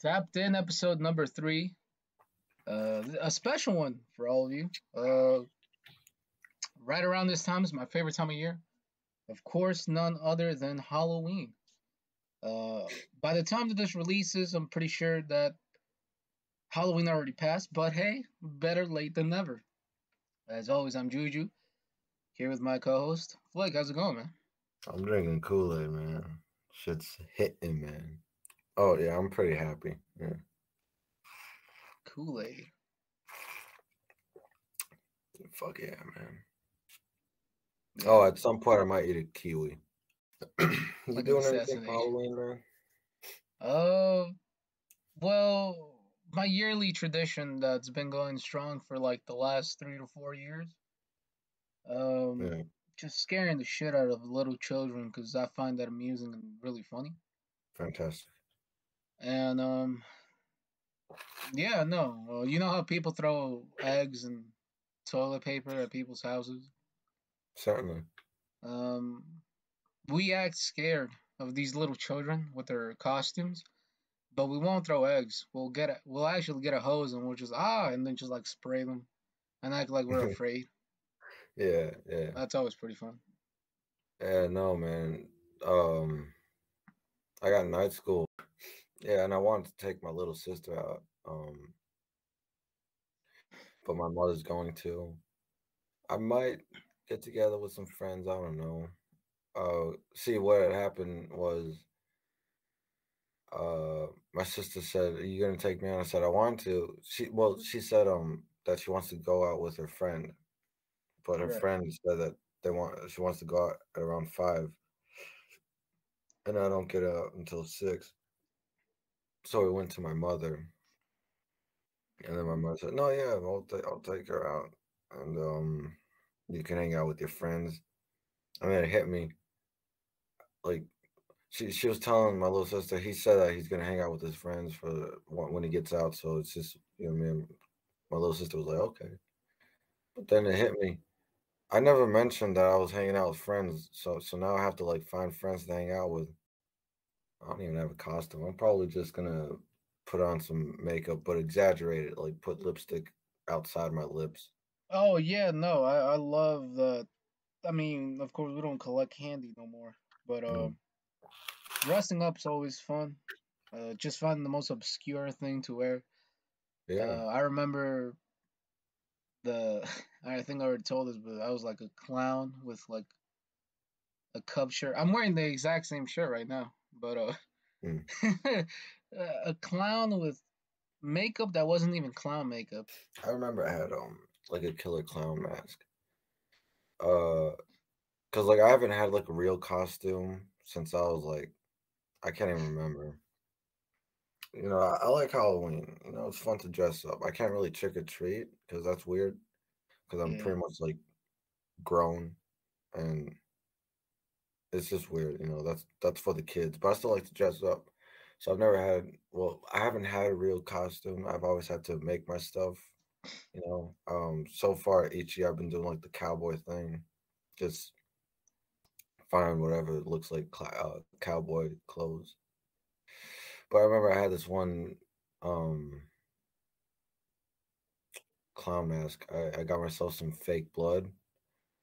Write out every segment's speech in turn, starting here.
Tapped in episode number 3. A special one for all of you. Right around this time is my favorite time of year. Of course, none other than Halloween. Uh, by the time that this releases, I'm pretty sure that Halloween already passed. But hey, better late than never. As always, I'm Juju here with my co-host Blake. How's it going, man? I'm drinking Kool-Aid, man. Shit's hitting, man. Oh yeah, I'm pretty happy. Yeah. Kool-Aid. Fuck yeah, man. Oh, Yeah, at some point I might eat a kiwi. You like an doing anything for assassination. Halloween, man? Uh, well, my yearly tradition that's been going strong for like the last 3 to 4 years. Um, Yeah, just scaring the shit out of little children because I find that amusing and really funny. fantastic. And yeah, no, you know how people throw eggs and toilet paper at people's houses. Certainly. Um, we act scared of these little children with their costumes, but we won't throw eggs. We'll actually get a hose and we'll just and then just like spray them and act like we're afraid. Yeah, yeah. That's always pretty fun. Yeah, no, man. Um, I got night school. Yeah, and I wanted to take my little sister out. But my mother's going to. I might get together with some friends. I don't know. See what had happened was my sister said, "Are you gonna take me out?" I said, "I want to." She said that she wants to go out with her friend, but her Right. friend said that she wants to go out at around 5, and I don't get out until 6. So we went to my mother, and then my mother said, "No, yeah, I'll take her out, and you can hang out with your friends." And then it hit me like she was telling my little sister, he said that he's gonna hang out with his friends for when he gets out. So it's just me and my little sister was like, okay. But then it hit me. I never mentioned that I was hanging out with friends, so now I have to like find friends to hang out with. I don't even have a costume. I'm probably just gonna put on some makeup, but exaggerate it, like put lipstick outside my lips. Oh yeah, no, I love the. I mean, of course, we don't collect candy no more, but Mm. dressing up's always fun. Just finding the most obscure thing to wear. Yeah. I remember the. I think I already told this, but I was like a clown with like a cub shirt. I'm wearing the exact same shirt right now, but Mm. a clown with makeup that wasn't even clown makeup. I remember I had like a killer clown mask. Uh, cause like I haven't had like a real costume since I was like I can't even remember. I like Halloween. It's fun to dress up. I can't really trick or treat because that's weird. Because I'm Yeah. pretty much like grown, and it's just weird. That's for the kids. But I still like to dress up. So I've never had. Well, I haven't had a real costume. I've always had to make my stuff. So far each year I've been doing like the cowboy thing, just find whatever looks like cowboy clothes. But I remember I had this one um clown mask. I got myself some fake blood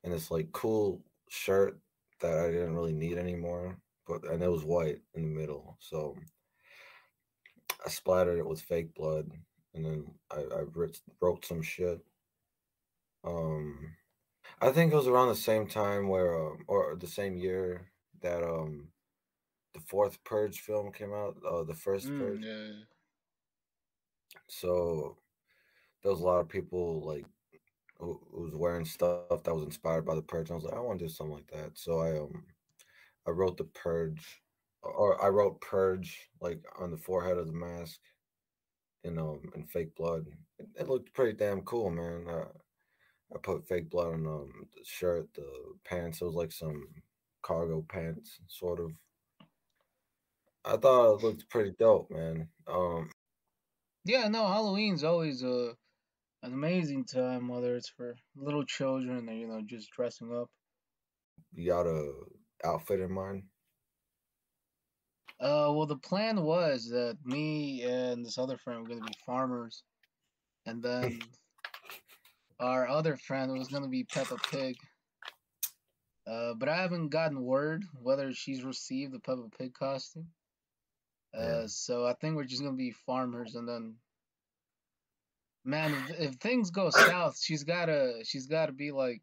and this like cool shirt that I didn't really need anymore, and it was white in the middle. So I splattered it with fake blood, and then I wrote some shit. Um, I think it was around the same time or the same year that the fourth Purge film came out, the first Purge. Yeah. So there was a lot of people like who was wearing stuff that was inspired by the Purge. And I was like, I want to do something like that. So I wrote the Purge, or I wrote Purge like on the forehead of the mask in fake blood. It looked pretty damn cool, man. I put fake blood on the shirt, the pants. It was like some cargo pants, sort of. I thought it looked pretty dope, man. Yeah, no, Halloween's always an amazing time, whether it's for little children or just dressing up. You got a outfit in mind? Well, the plan was that me and this other friend were gonna be farmers, and then our other friend was gonna be Peppa Pig. But I haven't gotten word whether she's received the Peppa Pig costume. Yeah, So I think we're just gonna be farmers, and then, man, if things go south, she's gotta be like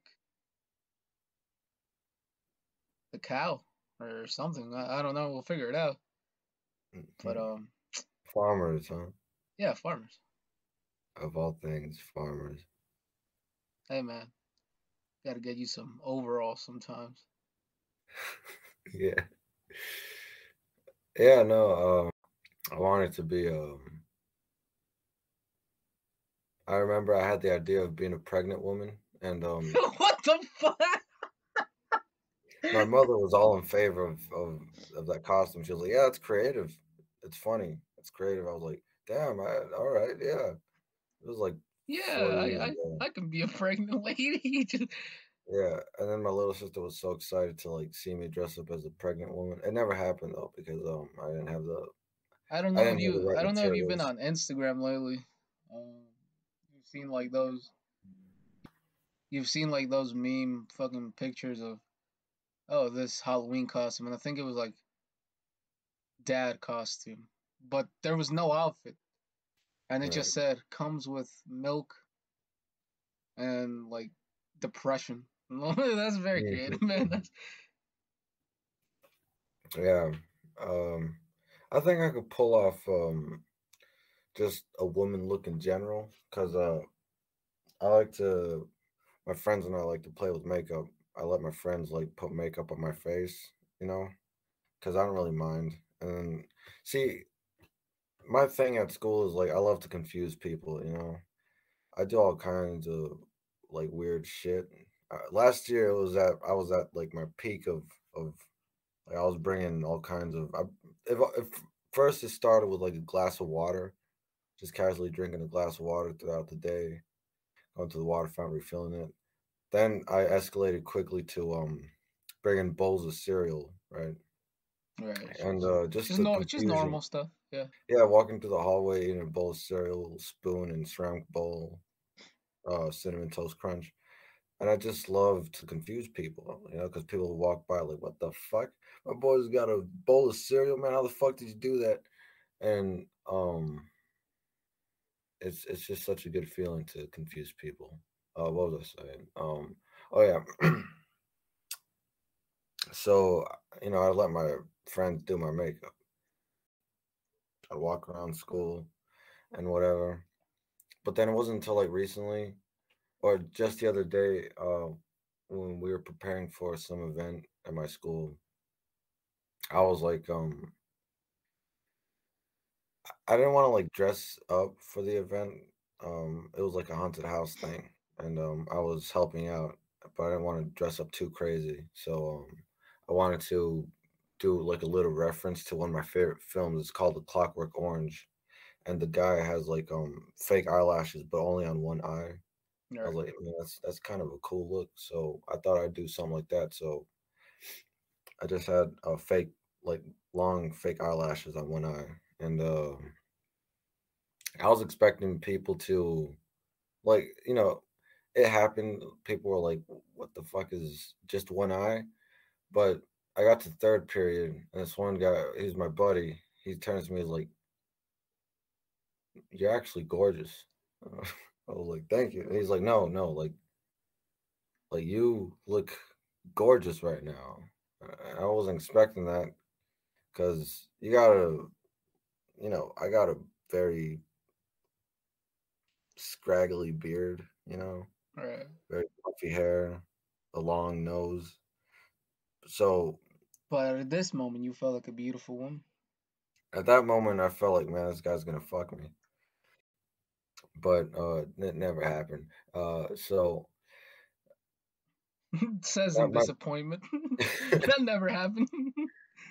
the cow or something. I don't know. We'll figure it out. But mhm. Farmers, huh? yeah, farmers. Of all things, farmers. Hey, man, gotta get you some overalls sometimes. Yeah, yeah. No, I wanted to be. I remember I had the idea of being a pregnant woman, and What the fuck? my mother was all in favor of that costume. She was like, "Yeah, it's creative. It's funny. It's creative." I was like, "Damn, all right, yeah." It was like Yeah, 4 years ago. I can be a pregnant lady. Yeah, and then my little sister was so excited to like see me dress up as a pregnant woman. It never happened though because I didn't have the right I don't know if you've been materials. on Instagram lately. Um, you've seen like those you've seen like those meme fucking pictures of, oh, this Halloween costume, and I think it was like dad costume, but there was no outfit, and it Right. just said comes with milk and like depression. That's very Mhm. creative, man. That's Yeah. Um, I think I could pull off just a woman look in general because I like to my friends and I like to play with makeup. I let my friends like put makeup on my face, you know, because I don't really mind. And then, see, my thing at school is like I love to confuse people, you know. I do all kinds of like weird shit. Last year I was at like my peak of like I was bringing all kinds of. If first it started with like a glass of water, just casually drinking a glass of water throughout the day, going to the water fountain, refilling it. Then I escalated quickly to bringing bowls of cereal, right? right. And just Just the no, just confusion. normal stuff. Yeah, Yeah, walking through the hallway eating a bowl of cereal, spoon and ceramic bowl, cinnamon toast crunch. And I just love to confuse people, you know, because people will walk by like, "What the fuck? My boy's got a bowl of cereal, man. How the fuck did you do that?" And it's just such a good feeling to confuse people. What was I saying? Oh yeah. So you know, I let my friends do my makeup. I walk around school and whatever. But then it wasn't until like recently, or just the other day, when we were preparing for some event at my school, I was like, I didn't want to like dress up for the event. It was like a haunted house thing, and I was helping out, but I didn't want to dress up too crazy. So I wanted to do like a little reference to one of my favorite films. It's called The Clockwork Orange, and the guy has like fake eyelashes, but only on one eye. I was right. like, man, that's kind of a cool look. So I thought I'd do something like that. So I just had a fake, like long fake eyelashes on one eye, and I was expecting people to like, you know, it happened. People were like, "What the fuck is just one eye?" But I got to third period, and this one guy, he's my buddy. He turns to me, he's like, "You're actually gorgeous." I was like, "Thank you." And he's like, "No, no, like you look gorgeous right now." I wasn't expecting that because you gotta, you know, I got a very scraggly beard, you know, Right. very puffy hair, a long nose. So But at this moment, you felt like a beautiful woman. at that moment, I felt like, man, this guy's gonna fuck me, but it never happened. So Says my in disappointment. That never happened.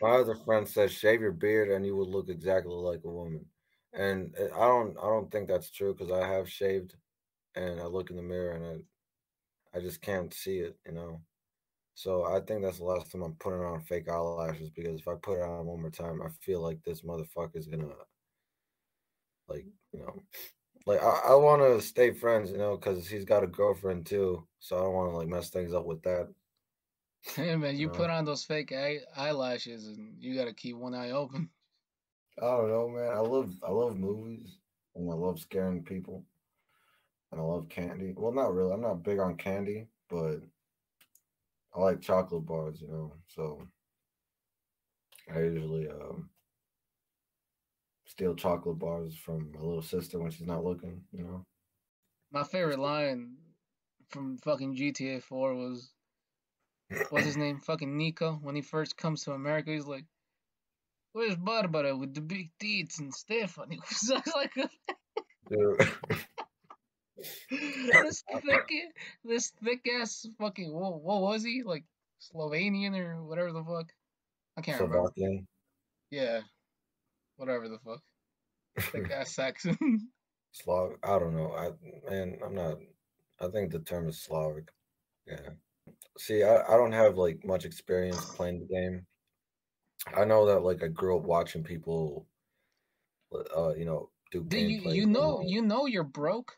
my other friend said, shave your beard and you would look exactly like a woman, and I don't think that's true because I have shaved and I look in the mirror and I just can't see it, you know. So I think that's the last time I'm putting on fake eyelashes because if I put it on one more time, I feel like this motherfucker's gonna like you know like I want to stay friends, because he's got a girlfriend too, so I don't want to like mess things up with that, Hey man, you you know. put on those fake eyelashes and you gotta keep one eye open. I don't know, man. I love movies and I love scaring people and I love candy. Well, not really. I'm not big on candy, but I like chocolate bars. So I usually steal chocolate bars from my little sister when she's not looking. My favorite line from fucking GTA 4 was what's his name? Fucking Nico. When he first comes to America, he's like, "Where's Barbara with the big teeth and Stephanie?" So it's like Dude, this thick, this thick ass fucking what was he like Slovenian or whatever the fuck? I can't remember. Slovakian. Yeah, whatever the fuck. Thick ass Saxon. Slav. I don't know. I'm not. I think the term is Slavic. Yeah. See, I don't have like much experience playing the game. I know that like I grew up watching people, do Do you gameplays you know online. you know you're broke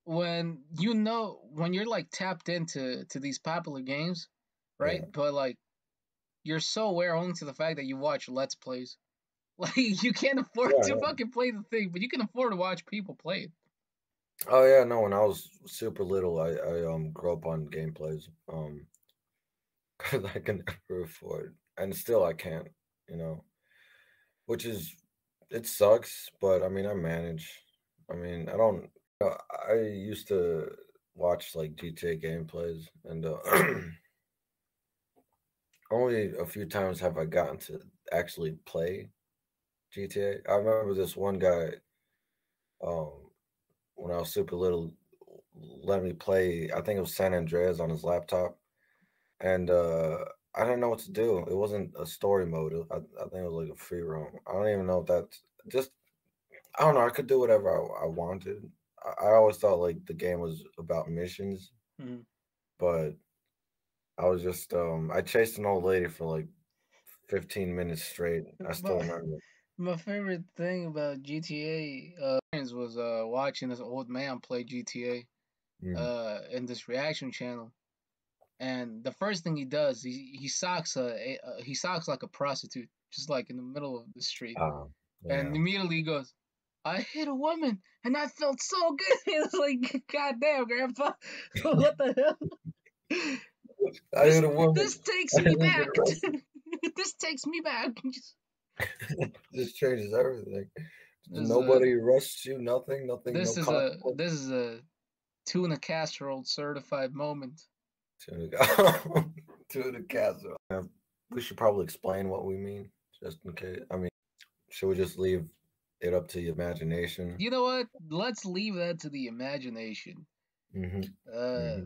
when you're like tapped into these popular games, right? Yeah. But like you're so aware only to the fact that you watch let's plays. Like you can't afford Yeah. to Yeah. fucking play the thing, but you can afford to watch people play it. Oh yeah. No. When I was super little, I grew up on gameplays. Because I can never afford, and still I can't. You know, which is it sucks, but I mean I manage. I mean I don't. I used to watch like GTA gameplays, and only a few times have I gotten to actually play GTA. I remember this one guy, um, when I was super little, let me play. I think it was San Andreas on his laptop, and I didn't know what to do. It wasn't a story mode. I think it was like a free roam. I don't even know if that's just. I don't know. I could do whatever I wanted. I always thought like the game was about missions, Mhm. but I was just I chased an old lady for like 15 minutes straight. I still But remember. my favorite thing about GTA was watching this old man play GTA Mm. in this reaction channel. And the first thing he does, he socks like a prostitute, just like in the middle of the street. Uh, And yeah. immediately he goes, "I hit a woman, and I felt so good." It's like, God damn, Grandpa, what the hell? I This hit a woman. this takes I me didn't back. get arrested. This takes me back. This changes everything. This is a Nobody arrests you. Nothing. Nothing. No consequence. this is a tuna casserole certified moment. To the to the castle. We should probably explain what we mean, just in case. I mean, should we just leave it up to your imagination? You know what? Let's leave that to the imagination. Mm-hmm. Uh, Mm-hmm.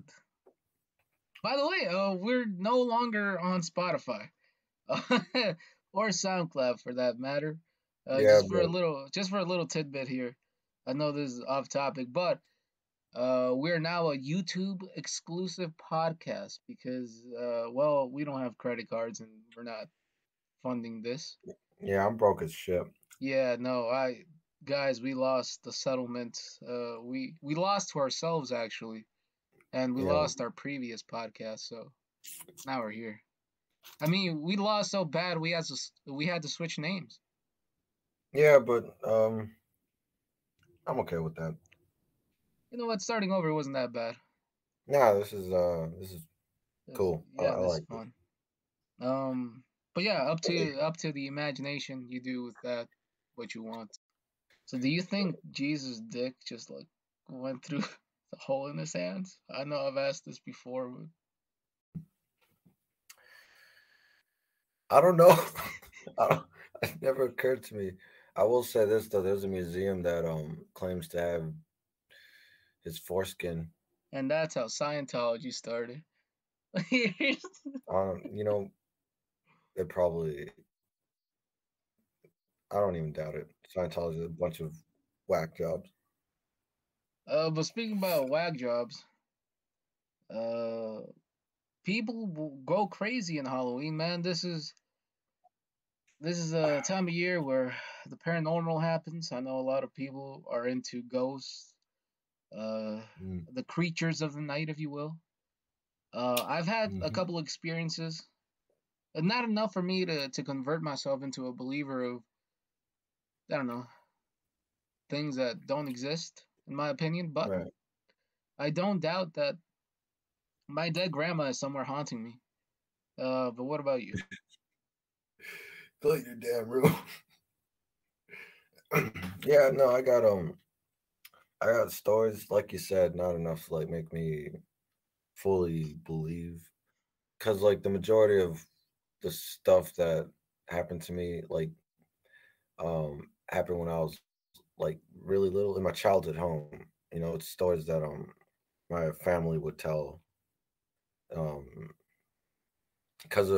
by the way, we're no longer on Spotify or SoundCloud for that matter. Yeah, but Just for a little tidbit here. I know this is off topic, but we're now a YouTube exclusive podcast because well, we don't have credit cards and we're not funding this. yeah, I'm broke as shit. Yeah, no, I guys, we lost the settlement. We lost to ourselves actually, and we Yeah, lost our previous podcast. So now we're here. I mean, we lost so bad we had to switch names. yeah, but I'm okay with that. You know what? Starting over wasn't that bad. Nah, this is cool. I This is like this. fun. Um, but yeah, up to the imagination. You do with that what you want. So, do you think Jesus' dick just like went through the hole in his hands? I know I've asked this before, but I don't know. I don't, it never occurred to me. I will say this though: there's a museum that claims to have his foreskin. and that's how Scientology started. It probably. I don't even doubt it. Scientology is a bunch of whack jobs. But speaking about whack jobs, uh, people will go crazy in Halloween, man. This is a time of year where the paranormal happens. I know a lot of people are into ghosts, uh, Mm, the creatures of the night, if you will. I've had a hmm. couple experiences, not enough for me to convert myself into a believer of, I don't know, things that don't exist, in my opinion. But Right. I don't doubt that my dead grandma is somewhere haunting me. But what about you? Go your damn room. Yeah, no, I got stories like you said, not enough to like make me fully believe. Cause like the majority of the stuff that happened to me, like happened when I was like really little in my childhood home. You know, it's stories that my family would tell. Um, because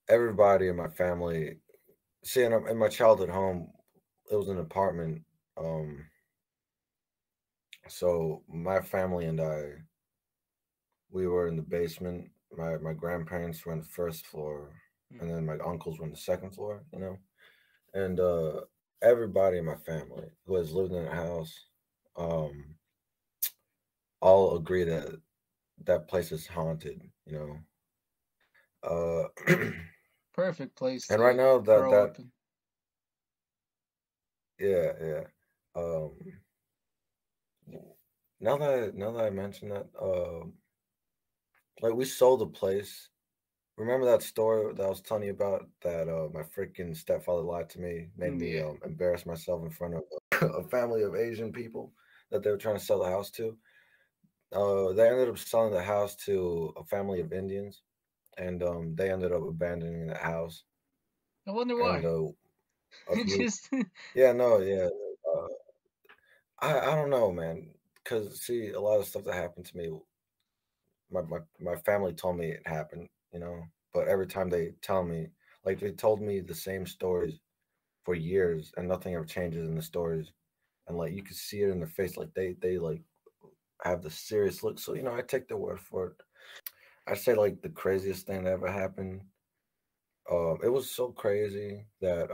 everybody in my family, see, in my childhood home, it was an apartment. Um, so my family and I, we were in the basement. My grandparents were on the first floor, and then my uncles were on the second floor. You know, and everybody in my family who has lived in a house, um, all agree that that place is haunted. You know, Perfect place and right to now that grow that up in. yeah, yeah. Um, now that I mention that, like we sold the place. Remember that story that I was telling you about that my freaking stepfather lied to me, made me Yeah. embarrass myself in front of a family of Asian people that they were trying to sell the house to. They ended up selling the house to a family of Indians, and they ended up abandoning the house. I wonder And why. a few, Just yeah, no, yeah, I don't know, man, because see, a lot of stuff that happened to me, my family told me it happened, you know, but every time they tell me, like they told me the same stories for years, and nothing ever changes in the stories, and like you could see it in their face, like they like have the serious look. So you know, I take their word for it. I'd say like the craziest thing that ever happened. It was so crazy that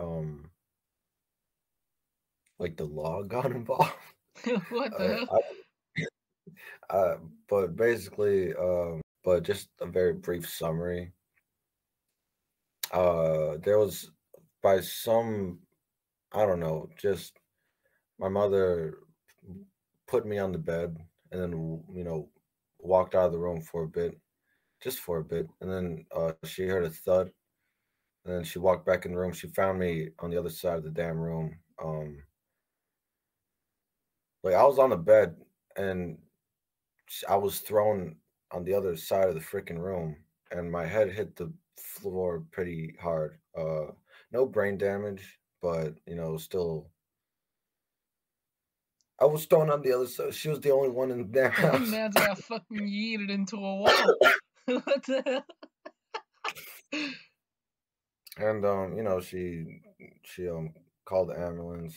like the law got involved. what the I, hell? I, but basically, but just a very brief summary. There was by some I don't know, just my mother put me on the bed and then you know walked out of the room for a bit, just for a bit, and then she heard a thud, and then she walked back in the room. She found me on the other side of the damn room. Like I was on the bed and I was thrown on the other side of the freaking room, and my head hit the floor pretty hard. No brain damage, but you know, still, I was thrown on the other side. She was the only one in the damn house, Man's got fucking yeeted into a wall. What the hell? and you know, she called the ambulance,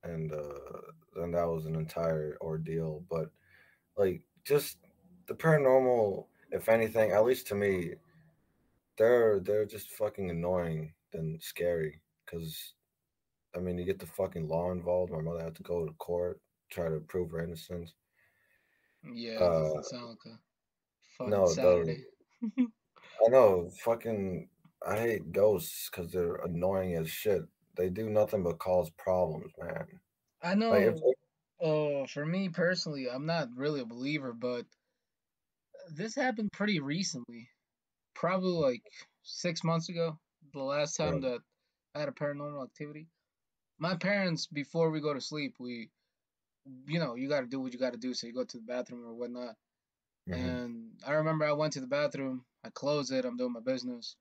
and that was an entire ordeal. But like, just the paranormal, if anything, at least to me, they're just fucking annoying than scary. Because I mean, you get the fucking law involved. My mother had to go to court, try to prove her innocence. Yeah, it Uh, doesn't sound like a fun no, it doesn't. Saturday. I know, fucking. I hate ghosts because they're annoying as shit. They do nothing but cause problems, man. I Like if know, for me personally, I'm not really a believer, but this happened pretty recently. Probably like 6 months ago, the last time right, that I had a paranormal activity. My parents, before we go to sleep, you got to do what you got to do. So you go to the bathroom or whatnot. hmm, And I remember I went to the bathroom, I closed it, I'm doing my business.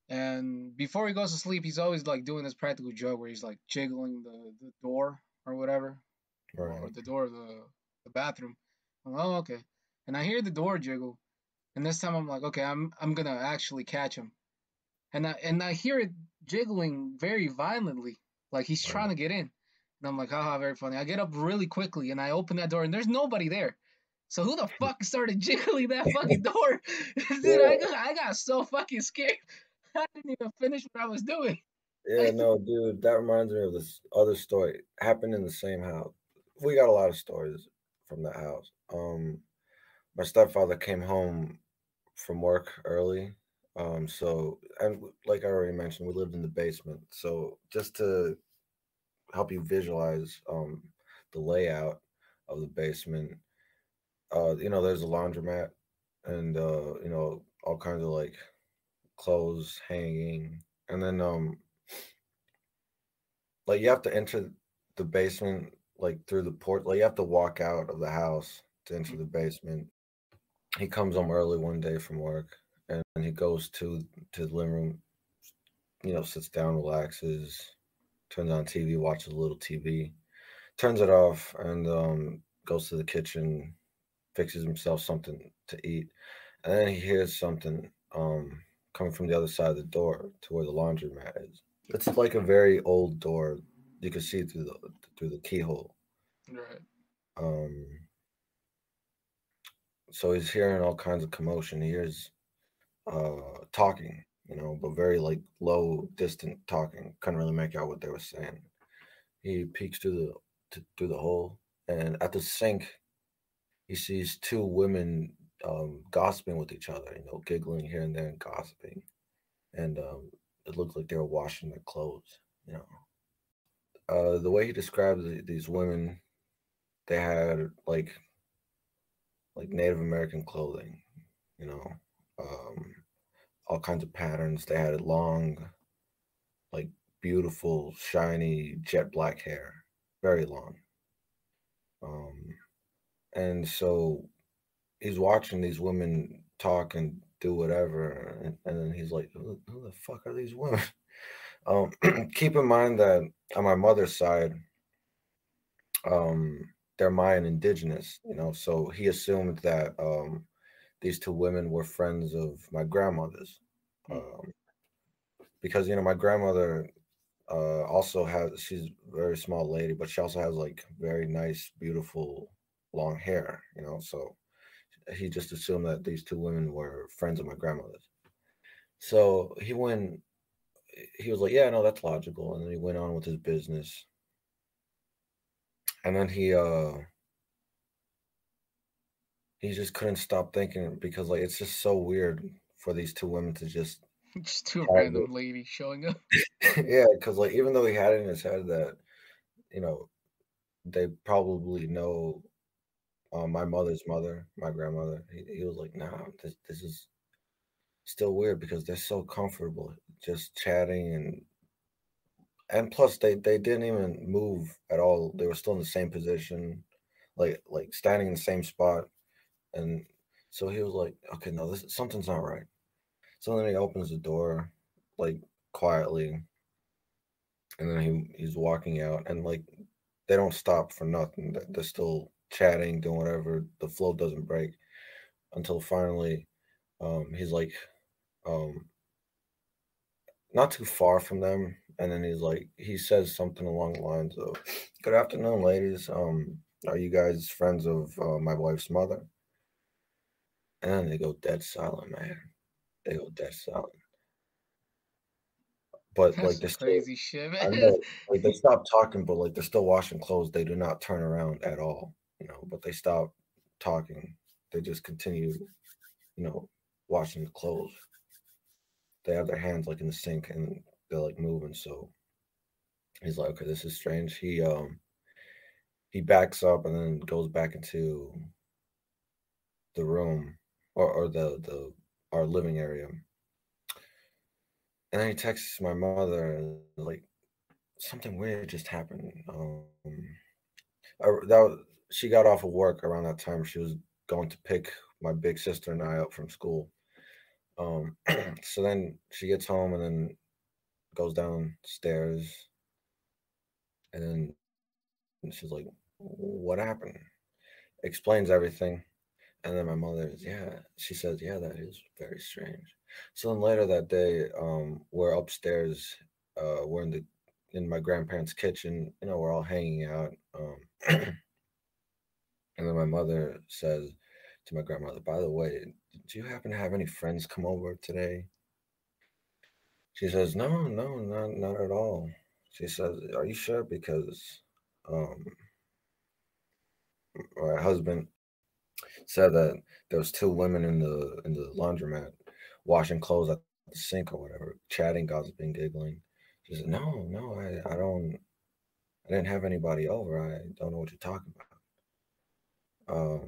And before he goes to sleep, he's always like doing this practical joke where he's like jiggling the door or whatever, or right, the door of the bathroom. I'm like, oh, okay. And I hear the door jiggle, and this time I'm like, okay, I'm gonna actually catch him. And I hear it jiggling very violently, like he's trying right, to get in. And I'm like, haha, very funny. I get up really quickly and I open that door, and there's nobody there. So who the fuck started jiggling that fucking door? Dude, Yeah, I got so fucking scared. I didn't even finish what I was doing. yeah, no, dude, that reminds me of this other story. Happened in the same house. We got a lot of stories from that house. My stepfather came home from work early. So and like I already mentioned, we lived in the basement. So just to help you visualize the layout of the basement, there's a laundromat and all kinds of like clothes hanging, and then like you have to enter the basement like through the port. Like you have to walk out of the house to enter the basement. He comes home early one day from work, and he goes to the living room. Sits down, relaxes, turns on TV, watches a little TV, turns it off, and goes to the kitchen, fixes himself something to eat, and then he hears something coming from the other side of the door to where the laundromat is. It's like a very old door. You can see through the keyhole. Right. Um, so he's hearing all kinds of commotion. He hears talking, but very like low, distant talking. Couldn't really make out what they were saying. He peeks through the hole, and at the sink, he sees two women gossiping with each other. Giggling here and there and gossiping, and it looked like they were washing their clothes. You know, the way he described these women, they had like Native American clothing. You know, um, all kinds of patterns. They had long, like beautiful, shiny, jet black hair, very long. Um, and so he's watching these women talk and do whatever, and then he's like, who the fuck are these women? Um, keep in mind that on my mother's side, um, they're Mayan indigenous, so he assumed that these two women were friends of my grandmother's. Mm. Um, because my grandmother also has she's a very small lady, but she also has like very nice, beautiful long hair, so he just assumed that these two women were friends of my grandmother's. So he was like, yeah, no, that's logical. And then he went on with his business. And then he just couldn't stop thinking because like it's just so weird for these two women to just Just two have random ladies showing up. it. Yeah, because like even though he had it in his head that, you know, they probably know my mother's mother, my grandmother, he was like, nah, this is still weird because they're so comfortable just chatting and plus they didn't even move at all. They were still in the same position, like standing in the same spot. And so he was like, okay, no, this something's not right. So then he opens the door like quietly, and then he's walking out, and like they don't stop for nothing. They're still chatting, doing whatever. The flow doesn't break until finally he's like um not too far from them, and then he says something along the lines of, "Good afternoon, ladies. Are you guys friends of my wife's mother?" And then they go dead silent, man. They go dead silent. But That's like some they're still, crazy shit, I man. know, like they stop talking, but like they're still washing clothes. They do not turn around at all, but they stop talking. They just continue, washing the clothes. They have their hands like in the sink and they're like moving. So he's like, okay, this is strange. He backs up and then goes back into the room or the our living area. And then he texts my mother and like something weird just happened. She got off of work around that time. She was going to pick my big sister and I up from school. Um, so then she gets home and then goes downstairs and then she's like, "What happened?" Explains everything. And then my mother is, yeah, she says, yeah, that is very strange. So then later that day, we're upstairs, we're in my grandparents' kitchen, we're all hanging out. And then my mother says, to my grandmother, by the way, do you happen to have any friends come over today? She says, no, no, not at all. She says, are you sure? Because um, my husband said that there was two women in the laundromat washing clothes at the sink or whatever, chatting, gossiping, giggling. She said, no, no, I didn't have anybody over. I don't know what you're talking about.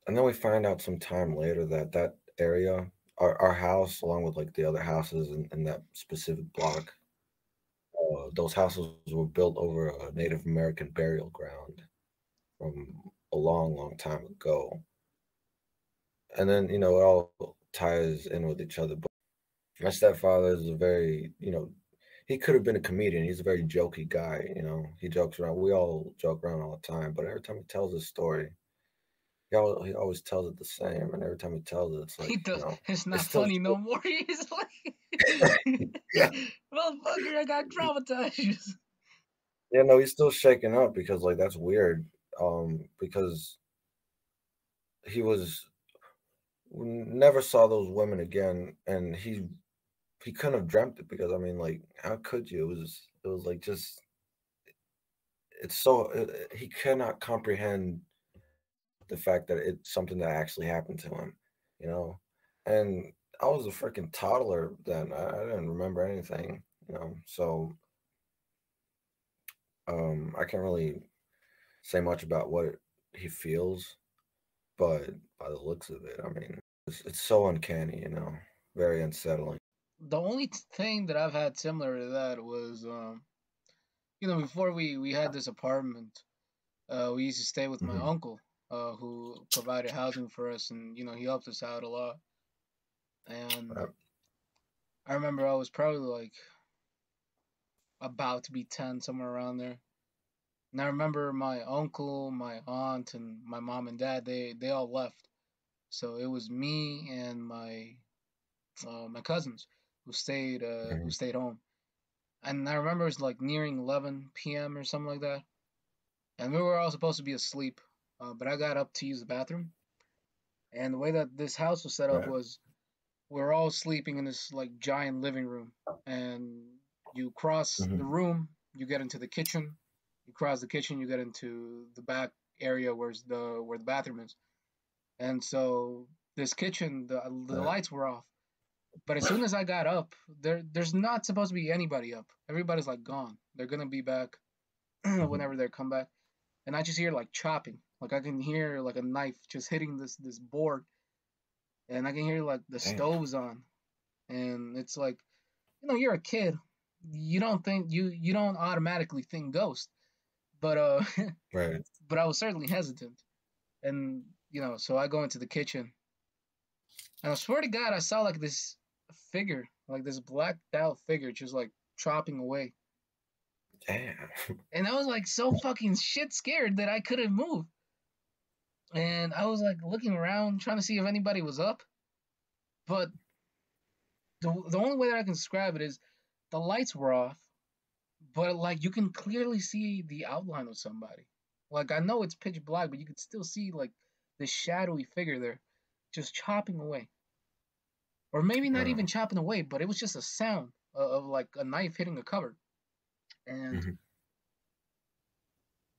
And then we find out some time later that that area, our house, along with like the other houses in that specific block, those houses were built over a Native American burial ground from a long, long time ago. And then, it all ties in with each other. But my stepfather is a very, he could have been a comedian. He's a very jokey guy. He jokes around. We all joke around all the time. But every time he tells a story, he always tells it the same. And every time he tells it, it's like, He does. It's it's not still, funny no more. He's like, yeah, motherfucker, I got traumatized. no, he's still shaken up because like that's weird. Because he was never saw those women again, and he couldn't have dreamt it because I mean, like, how could you? It was like just it's so he cannot comprehend the fact that it's something that actually happened to him, you know. And I was a freaking toddler then. I didn't remember anything, So I can't really say much about what he feels, but by the looks of it, I mean, it's so uncanny, very unsettling. The only thing that I've had similar to that was, before we had this apartment, we used to stay with my Hmm. uncle, who provided housing for us, and he helped us out a lot. And I remember I was probably like about to be 10, somewhere around there. And I remember my uncle, my aunt, and my mom and dad, they all left. So it was me and my cousins who Hmm. stayed home. And I remember it was like nearing 11 p.m. or something like that. And we were all supposed to be asleep, but I got up to use the bathroom. And the way that this house was set up Right. was we're all sleeping in this like giant living room, and you cross the Hmm. room, you get into the kitchen. You cross the kitchen, you get into the back area where the bathroom is. And so this kitchen, the Right. lights were off. But as soon as I got up, there's not supposed to be anybody up. Everybody's like gone. They're gonna be back Hmm. whenever they come back. And I just hear like chopping. Like I can hear like a knife just hitting this board, and I can hear like the Damn. stoves on. And it's like, you're a kid. You don't automatically think ghost. But Right. but I was certainly hesitant. And so I go into the kitchen, and I swear to God, I saw like this figure, like this blacked out figure, just like chopping away. Damn. And I was like so fucking shit scared that I couldn't move. And I was like looking around, trying to see if anybody was up. But the only way that I can describe it is the lights were off, but like you can clearly see the outline of somebody. Like I know it's pitch black, but you could still see like this shadowy figure there, just chopping away. Or maybe not Wow. even chopping away, but it was just a sound of like a knife hitting a cupboard. And Hmm.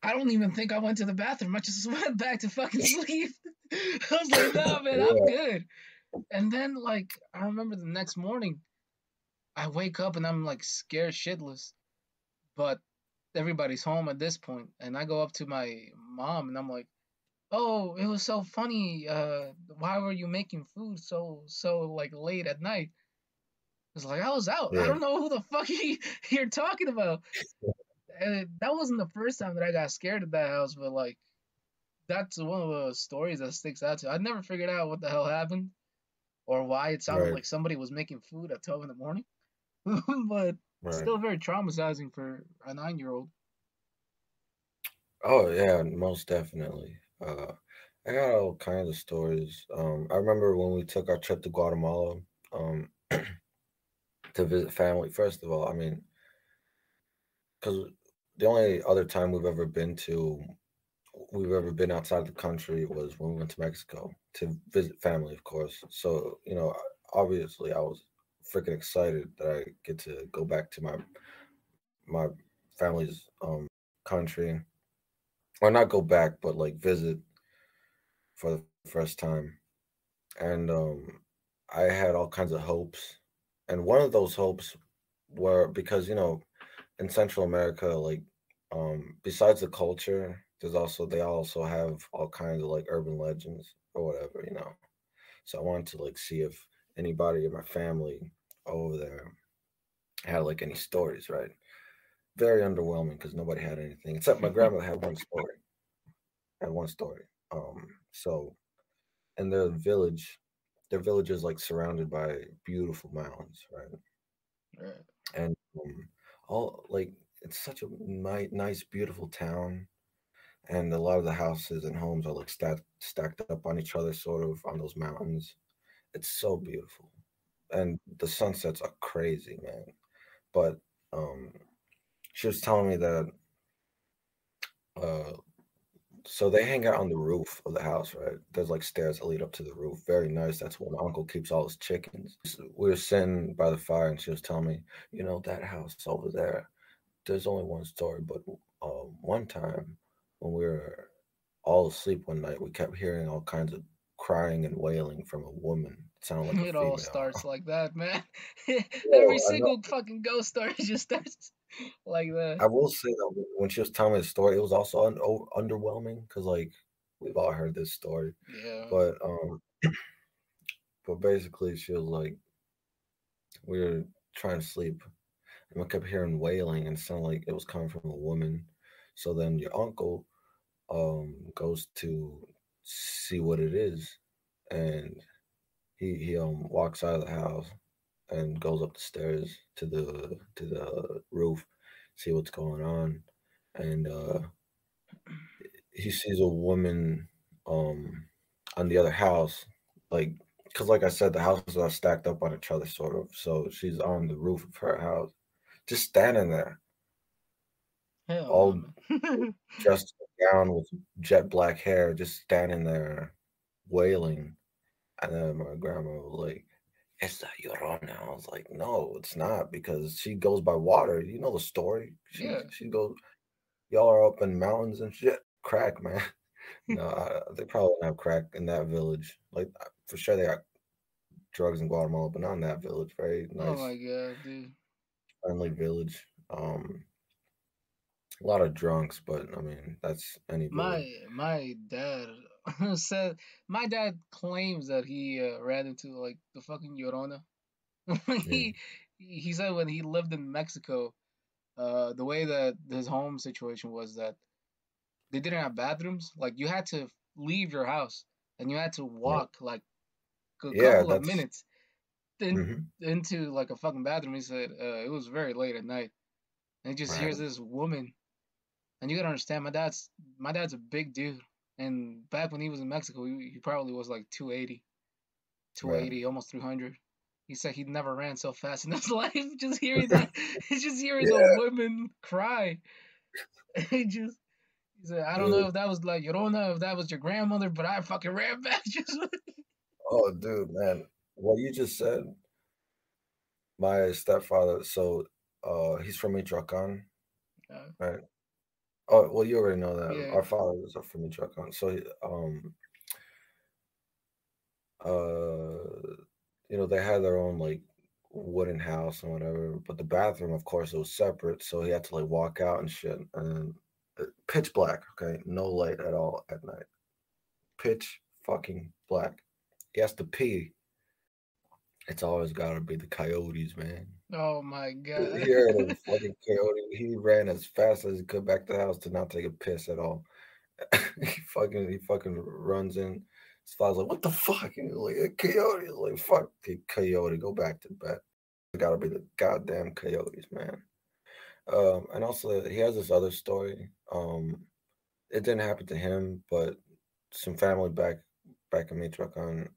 I don't even think I went to the bathroom. I just went back to fucking sleep. I was like, nah, man, I'm Yeah. good. And then, like, I remember the next morning, I wake up and I'm like scared shitless, but everybody's home at this point. And I go up to my mom and I'm like, oh, it was so funny. Why were you making food so like late at night? It's like I was out. I Yeah. don't know who the fuck you're talking about. And that wasn't the first time that I got scared at that house, but like that's one of the stories that sticks out to. I never figured out what the hell happened or why it sounded Right. like somebody was making food at 12 in the morning. But Right. still very traumatizing for a 9-year-old. Oh yeah, most definitely. I got all kinds of stories. I remember when we took our trip to Guatemala, um, to visit family. First of all, I mean, because the only other time we've ever been to we've ever been outside the country was when we went to Mexico to visit family, of course. So, obviously I was freaking excited that I get to go back to my family's country, or not go back, but like visit for the first time. And I had all kinds of hopes, and one of those hopes were because in Central America, like besides the culture, they also have all kinds of like urban legends or whatever. So I wanted to like see if anybody in my family over there had like any stories, right? Very underwhelming because nobody had anything except my grandmother had one story. Had one story. So and their village is like surrounded by beautiful mountains, right? Right. And all like it's such a nice, beautiful town, and a lot of the houses and homes are like stacked up on each other, sort of on those mountains. It's so beautiful, and the sunsets are crazy, man. But um, she was telling me that uh, so they hang out on the roof of the house, right? There's like stairs that lead up to the roof. Very nice. That's where my uncle keeps all his chickens. We were sitting by the fire, and she was telling me, that house over there. There's only one story, but one time when we were all asleep one night, we kept hearing all kinds of crying and wailing from a woman. It sounded like a It all female. starts like that, man. Every Yo, I know. single fucking ghost story just starts like that. I will say that when she was telling me the story, it was also underwhelming because like we've all heard this story, Yeah. but basically she was like we were trying to sleep and we kept hearing wailing and it sounded like it was coming from a woman. So then your uncle goes to see what it is, and he walks out of the house and goes up the stairs to the roof, see what's going on, and he sees a woman um on the other house, like because like I said, the houses are stacked up on each other, sort of. So she's on the roof of her house, just standing there, Hell no, all man. dressed down with jet black hair, just standing there wailing. And then my grandma was like, "Is that Llorona?" I was like, "No, it's not, because she goes by water. You know the story. She Yeah. she goes. Y'all are up in mountains and shit. Crack, man. No, they probably don't have crack in that village. Like for sure they got drugs in Guatemala, but not in that village. Very Oh nice, my god, dude. friendly village. A lot of drunks, but I mean that's any village. My dad said my dad claims that he ran into like the fucking Llorona. Yeah, he he said when he lived in Mexico, the way that his home situation was that they didn't have bathrooms. Like you had to leave your house and you had to yeah, walk like a yeah. couple of That's minutes in, hmm into like a fucking bathroom. He said it was very late at night, and he just right, hears this woman. And you gotta understand, my dad's a big dude, and back when he was in Mexico, he probably was like 280, right. 280, almost 300. He said he never ran so fast in his life. Just hearing that, just hearing a Yeah, woman cry. He said, I don't know dude. if that was like Llorona, if that was your grandmother, but I fucking ran back. Just Oh, dude, man. What you just said, my stepfather. So, he's from Michoacan, uh, right? Oh, well, you already know that. yeah, Our fathers are from Michoacan. So, uh, they had their own like wooden house and whatever, but the bathroom, of course, it was separate. So he had to like walk out and shit, and pitch black. Okay, no light at all at night. Pitch fucking black. He has to pee. It's always got to be the coyotes, man. oh my He god. heard a fucking coyote. He ran as fast as he could back to the house to not take a piss at all. he fucking runs in. His father's like, "What the fuck?" And he's like, "A coyote." He's like, "Fuck the coyote, go back to bed." It's gotta be the goddamn coyotes, man. And also he has this other story. It didn't happen to him, but some family back in Michoacan,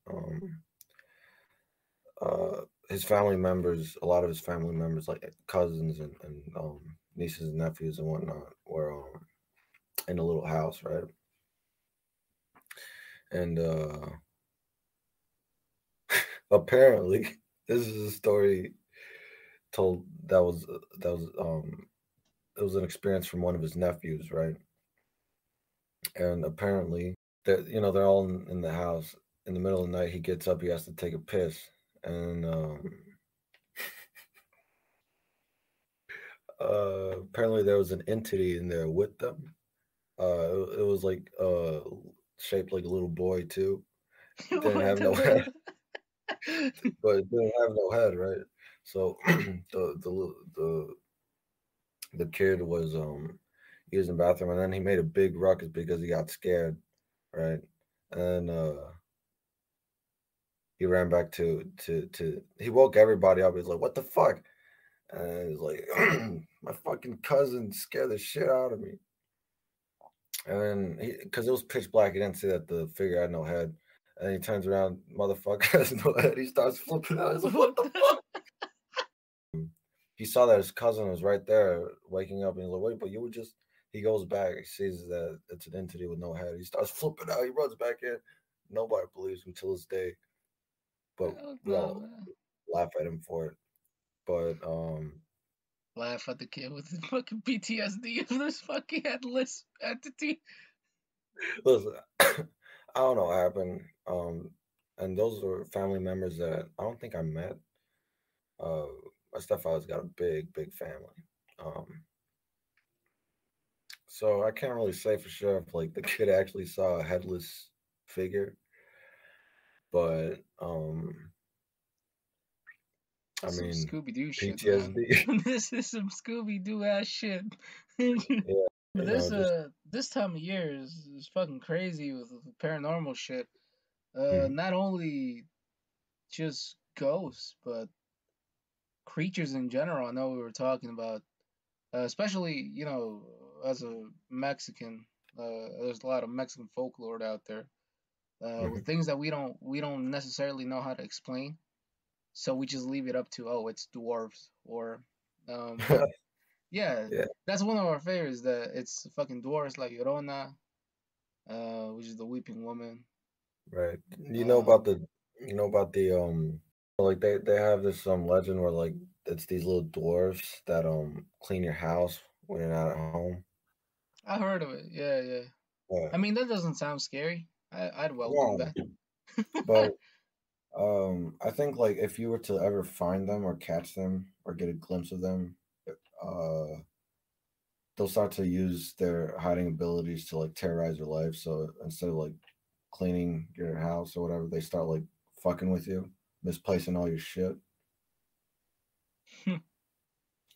his family members, a lot of his family members, like cousins and nieces and nephews and whatnot, were in a little house, right? And apparently, this is a story told that was it was an experience from one of his nephews, right? And apparently, that they're all in the house. In the middle of the night, he gets up. He has to take a piss, and apparently there was an entity in there with them. It was like shaped like a little boy too. It didn't What have the no head, fuck? but it didn't have no head, right? So the kid was using the bathroom, and then he made a big ruckus because he got scared, right? And he ran back to he woke everybody up. He's like, "What the fuck?" And he's like, "My fucking cousin scared the shit out of me." And then because it was pitch black, he didn't see that the figure had no head. And he turns around, motherfucker has no head. He starts flipping out. He's like, "What What the the? fuck?" He saw that his cousin was right there waking up, and he's like, "Wait, but you were just." He goes back, he sees that it's an entity with no head. He starts flipping out. He runs back in. Nobody believes him till this day, but Hell we no, all man. laugh at him for it. But Laugh at the kid with the fucking PTSD of this fucking headless entity. listen, I don't know what happened. And those are family members that I don't think I met. Uh, my stepfather's got a big family. Um, so I can't really say for sure if like the kid actually saw a headless figure, but I Some mean, Scooby Doo shit, man. PTSD. This is some Scooby Doo ass shit. Yeah, But just this time of year is fucking crazy with paranormal shit. mhm. Not only just ghosts, but creatures in general. I know we were talking about, especially as a Mexican, there's a lot of Mexican folklore out there with Mhm. things that we don't necessarily know how to explain. So we just leave it up to, oh, it's dwarves, or um, yeah, Yeah, that's one of our favorites. That it's fucking dwarves like Llorona, which is the weeping woman. right. Um, You know about the like they have this legend where like it's these little dwarfs that clean your house when you're not at home. I heard of it. Yeah, yeah. Yeah. I mean, that doesn't sound scary. I'd welcome No, that. but I think like if you were to ever find them or catch them or get a glimpse of them, uh they'll start to use their hiding abilities to like terrorize your life. So instead of like cleaning your house or whatever, they start like fucking with you, misplacing all your shit.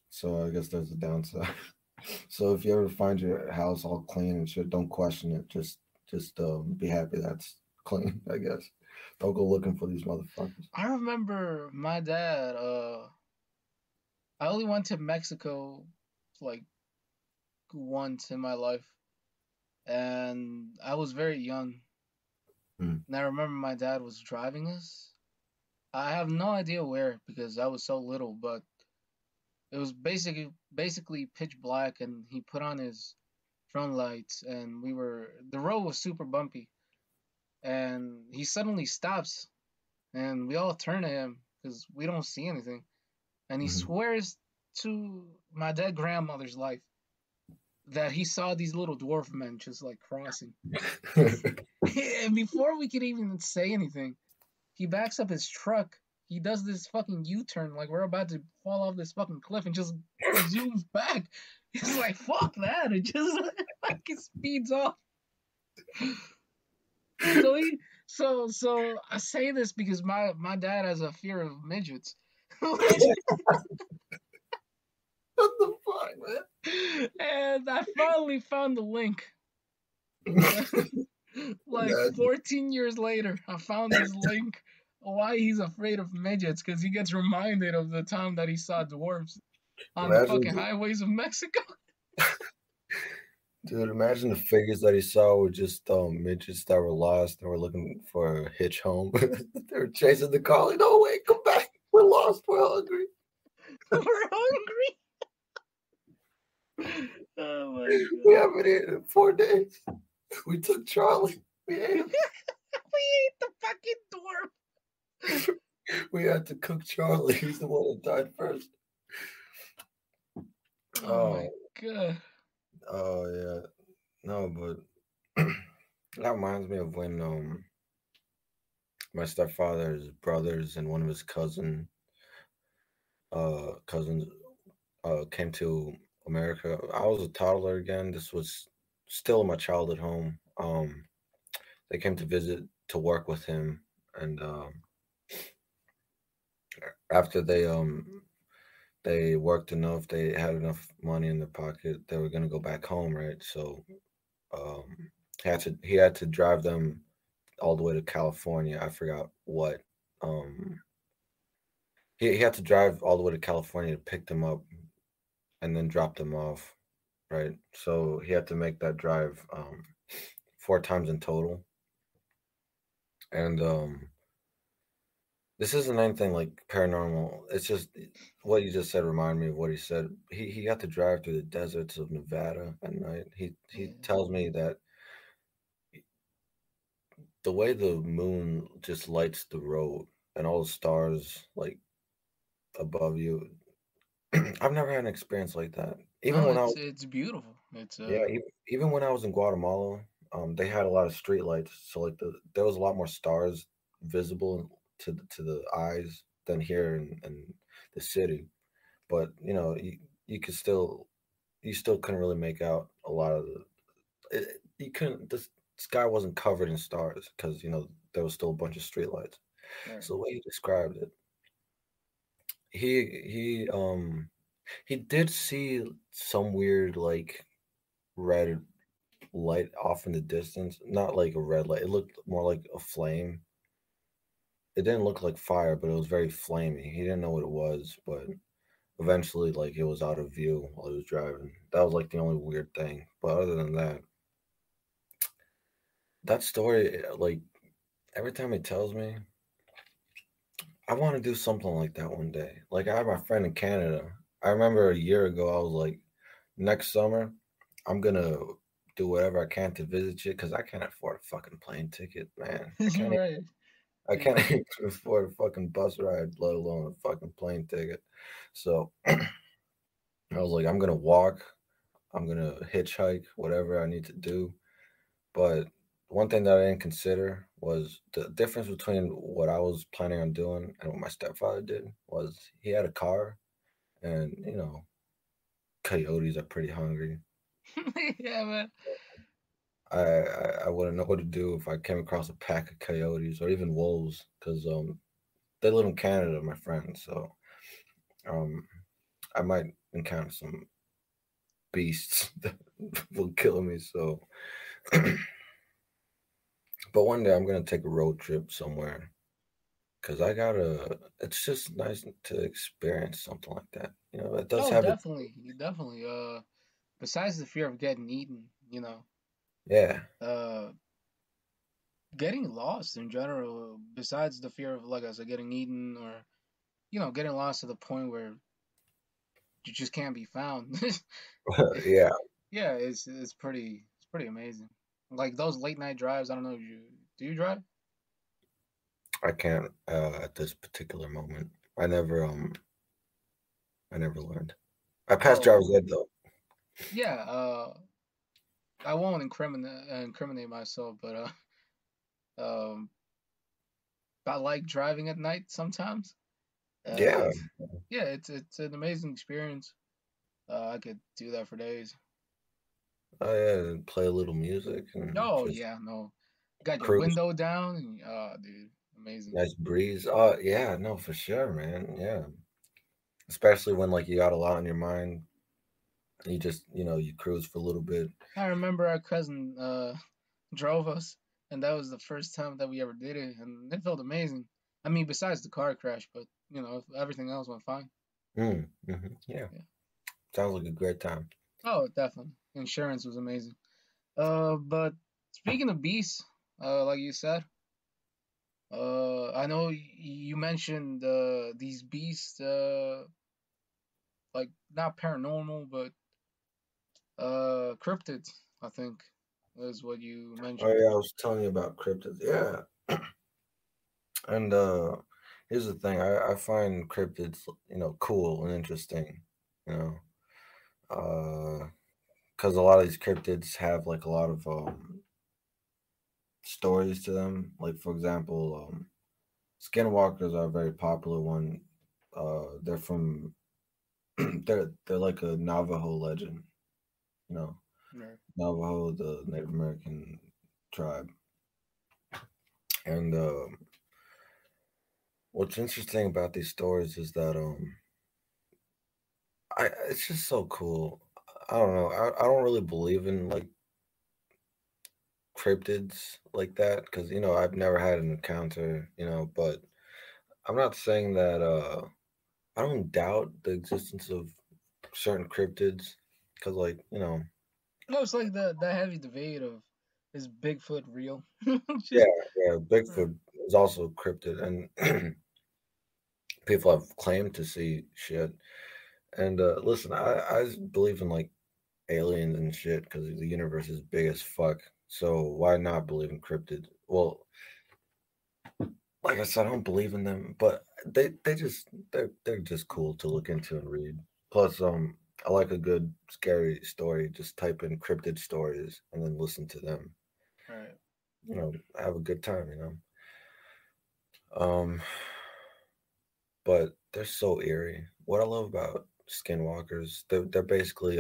So I guess there's a downside. So if you ever find your house all clean and shit, don't question it. Just be happy that's clean. I guess. Don't go looking for these motherfuckers. I remember my dad. I only went to Mexico like once in my life, and I was very young. Mm. And I remember my dad was driving us. I have no idea where because I was so little, but it was basically pitch black, and he put on his front lights, and the road was super bumpy, and he suddenly stops, and we all turn to him because we don't see anything, and he Mhm. swears to my dead grandmother's life that he saw these little dwarf men just like crossing. And before we could even say anything, he backs up his truck. He does this fucking U-turn like we're about to fall off this fucking cliff and just zooms back. He's like, fuck that. It just fucking speeds off. So he so I say this because my dad has a fear of midgets. What the fuck, And I finally found the link. man? Like Imagine, 14 years later, I found this link why he's afraid of midgets because he gets reminded of the time that he saw dwarfs on the imagine, fucking highways of Mexico. dude. Imagine the figures that he saw were just midgets that were lost and were looking for a hitch home. They were chasing the car. Like, no, wait, come back. We're lost. We're hungry. We're hungry. Oh my We god. haven't eaten in 4 days. We took Charlie. We ate him. fucking dwarf. We had to cook Charlie. He's the one that died first. Oh my Oh, god. oh yeah. No, but that reminds me of when my stepfather's brothers and one of his cousins came to America. I was a toddler again. This was still in my childhood home. They came to visit to work with him, and after they worked enough, they had enough money in their pocket. They were gonna go back home, right? So um, he had to drive them all the way to California. I forgot what. Um, he had to drive all the way to California to pick them up and then drop them off, right? So he had to make that drive 4 times in total. And this isn't anything like paranormal. It's just what you just said reminded me of what he said. He had to drive through the deserts of Nevada at night. He Yeah. tells me that the way the moon just lights the road and all the stars like above you. I've never had an experience like that. Even No, when I it's was it's beautiful. It's Yeah, even when I was in Guatemala, they had a lot of street lights, so like there was a lot more stars visible to the eyes than here in the city. But you could still you still couldn't really make out a lot of you couldn't the sky wasn't covered in stars because there was still a bunch of street lights. right. So the way he described it, he he did see some weird like red light off in the distance. Not like a red light. It looked more like a flame. It didn't look like fire, but it was very flamey. He didn't know what it was, but eventually, like, it was out of view while he was driving. That was like the only weird thing. But other than that, that story, like, every time he tells me, I want to do something like that one day. Like, I have my friend in Canada. I remember a year ago, I was like, next summer, I'm gonna do whatever I can to visit you because I can't afford a fucking plane ticket, man. Right. I can't Yeah. even afford a fucking bus ride, let alone a fucking plane ticket. So I was like, I'm gonna walk, I'm gonna hitchhike, whatever I need to do. But one thing that I didn't consider was the difference between what I was planning on doing and what my stepfather did was he had a car, and coyotes are pretty hungry. Yeah, man. I wouldn't know what to do if I came across a pack of coyotes or even wolves because they live in Canada, my friends. So um I might encounter some beasts that will kill me. So, but one day I'm gonna take a road trip somewhere because I gotta. It's just nice to experience something like that. It does Oh, have it. definitely, definitely. Besides the fear of getting eaten, Yeah, uh, getting lost in general. Besides the fear of, like I said, getting eaten or getting lost to the point where you just can't be found. yeah. Yeah, it's pretty amazing. Like those late night drives. I don't know if you do you drive? I can't at this particular moment. I never learned. I passed Oh, driver's ed though. yeah. I won't incriminate myself, but um, I like driving at night sometimes. Uh, Yeah, yeah, it's an amazing experience. I could do that for days. I play a little music and Oh just yeah, no, got your cruise. window down, and dude, amazing. Nice breeze. Oh yeah, no, for sure, man. Yeah, especially when like you got a lot on your mind. You just you cruise for a little bit. I remember our cousin drove us, and that was the first time that we ever did it, and it felt amazing. I mean, besides the car crash, but everything else went fine. Yeah, Yeah. sounds like a great time. Oh, definitely. Insurance was amazing. But speaking of beasts, like you said, I know you mentioned these beasts, like not paranormal, but cryptids. I think is what you Oh mentioned. yeah, I was telling you about cryptids. Yeah, And here's the thing: I find cryptids, cool and interesting, you know, because a lot of these cryptids have like a lot of stories to them. Like for example, skinwalkers are a very popular one. They're from they're like a Navajo legend, you know, Right. Navajo, the Native American tribe. And what's interesting about these stories is that it's just so cool. I don't know. I don't really believe in like cryptids like that because I've never had an encounter, but I'm not saying that I don't doubt the existence of certain cryptids because No, it's like the heavy debate of is Bigfoot real? yeah, Just yeah, right, Bigfoot is also cryptid, and people have claimed to see shit. And listen, I believe in like aliens and shit because the universe is big as fuck. So why not believe in cryptids? Well, like I said, I don't believe in them, but they're just cool to look into and read. Plus, I like a good scary story. Just type in cryptid stories and then listen to them. right. Have a good time. Um, but they're so eerie. What I love about skinwalkers, they're basically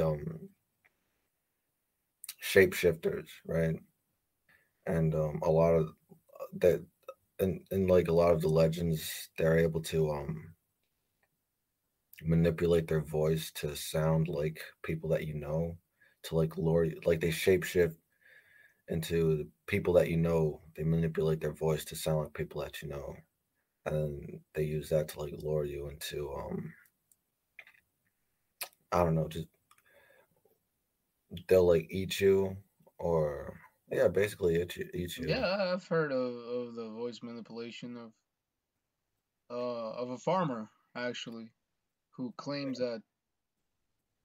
shapeshifters, right? And a lot of that, in like a lot of the legends, they're able to manipulate their voice to sound like people that to like lure you, like they shapeshift into the people that they manipulate their voice to sound like people that and they use that to like lure you into I don't know, just they'll like eat you or yeah, basically eat you. Yeah, I've heard of the voice manipulation of a farmer actually who claims that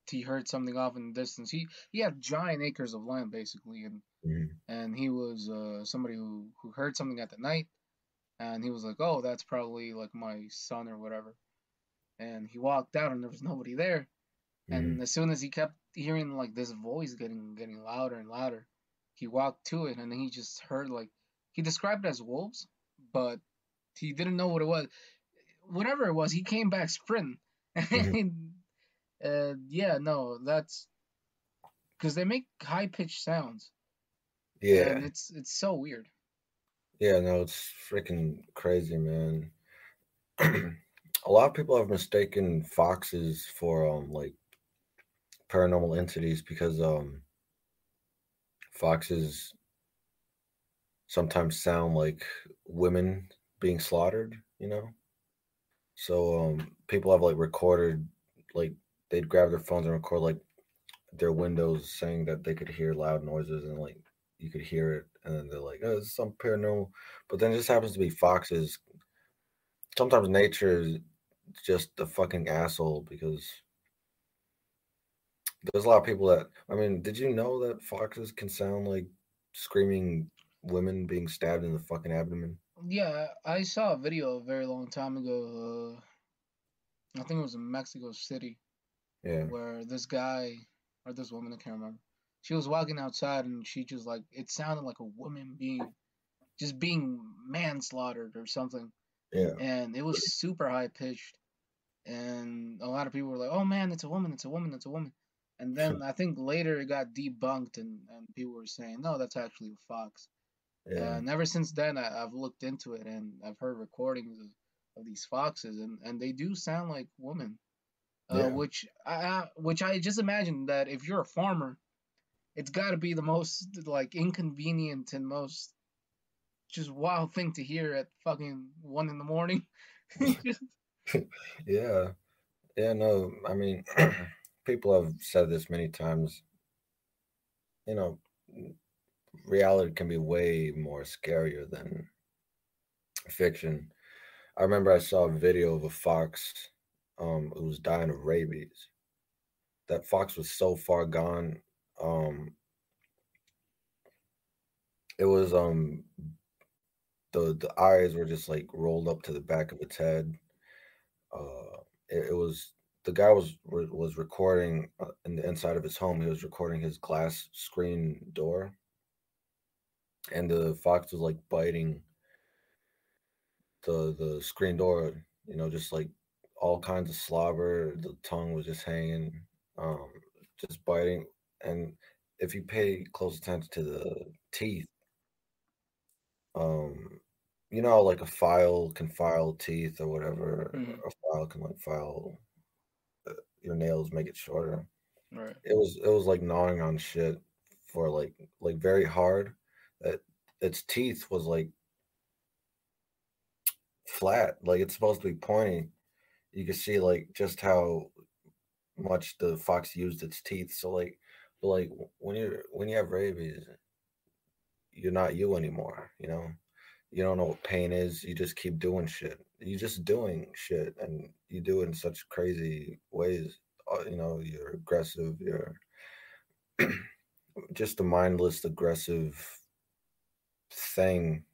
he heard something off in the distance. He had giant acres of land basically, Mhm. and he was somebody who heard something at the night, and he was like, "Oh, that's probably like my son or whatever." And he walked out, and there was nobody there. And Mhm. as soon as he kept hearing like this voice getting louder and louder, he walked to it, and then he just heard like he described it as wolves, but he didn't know what it was. Whatever it was, he came back sprinting. Mhm. And yeah, no, that's because they make high pitched sounds, and Yeah. it's so weird. Yeah, no, it's freaking crazy, man. A lot of people have mistaken foxes for like paranormal entities because foxes sometimes sound like women being slaughtered. So people have like recorded like they'd grab their phones and record like their windows saying that they could hear loud noises and like you could hear it and then they're like, oh, it's some paranormal. But then it just happens to be foxes. Sometimes nature is just a fucking asshole because there's a lot of people that did you know that foxes can sound like screaming women being stabbed in the fucking abdomen? Yeah, I saw a video a very long time ago. I think it was in Mexico City, Yeah. where this guy or this woman, I can't remember. She was walking outside, and she just like it sounded like a woman being manslaughtered or something, Yeah. and it was super high pitched. And a lot of people were like, "Oh man, it's a woman! It's a woman! It's a woman!" And then I think later it got debunked, and people were saying, "No, that's actually a fox." Yeah. And ever since then, I've looked into it, and I've heard recordings of these foxes, and they do sound like women. Yeah. Which I just imagine that if you're a farmer, it's got to be the most like inconvenient and most just wild thing to hear at fucking 1 in the morning. Just, Yeah. Yeah, no, people have said this many times, you know, reality can be way more scarier than fiction. I remember I saw a video of a fox who was dying of rabies. That fox was so far gone. Um it was the eyes were just like rolled up to the back of its head. It was the guy was recording in the inside of his home. He was recording his glass screen door, and the fox was like biting the screen door. You know, just like all kinds of slobber. The tongue was just hanging, um, just biting. And if you pay close attention to the teeth, um, you know, like a file can file teeth or whatever. Hmm. A file can like file your nails, make it shorter. Right. It was like gnawing on shit for like very hard. That its teeth was like flat, like it's supposed to be pointy. You can see like just how much the fox used its teeth. So like, but like when you have rabies, you're not you anymore. You know, you don't know what pain is. You just keep doing shit. You're just doing shit, and you do it in such crazy ways. You know, you're aggressive. You're just a mindless, aggressive thing,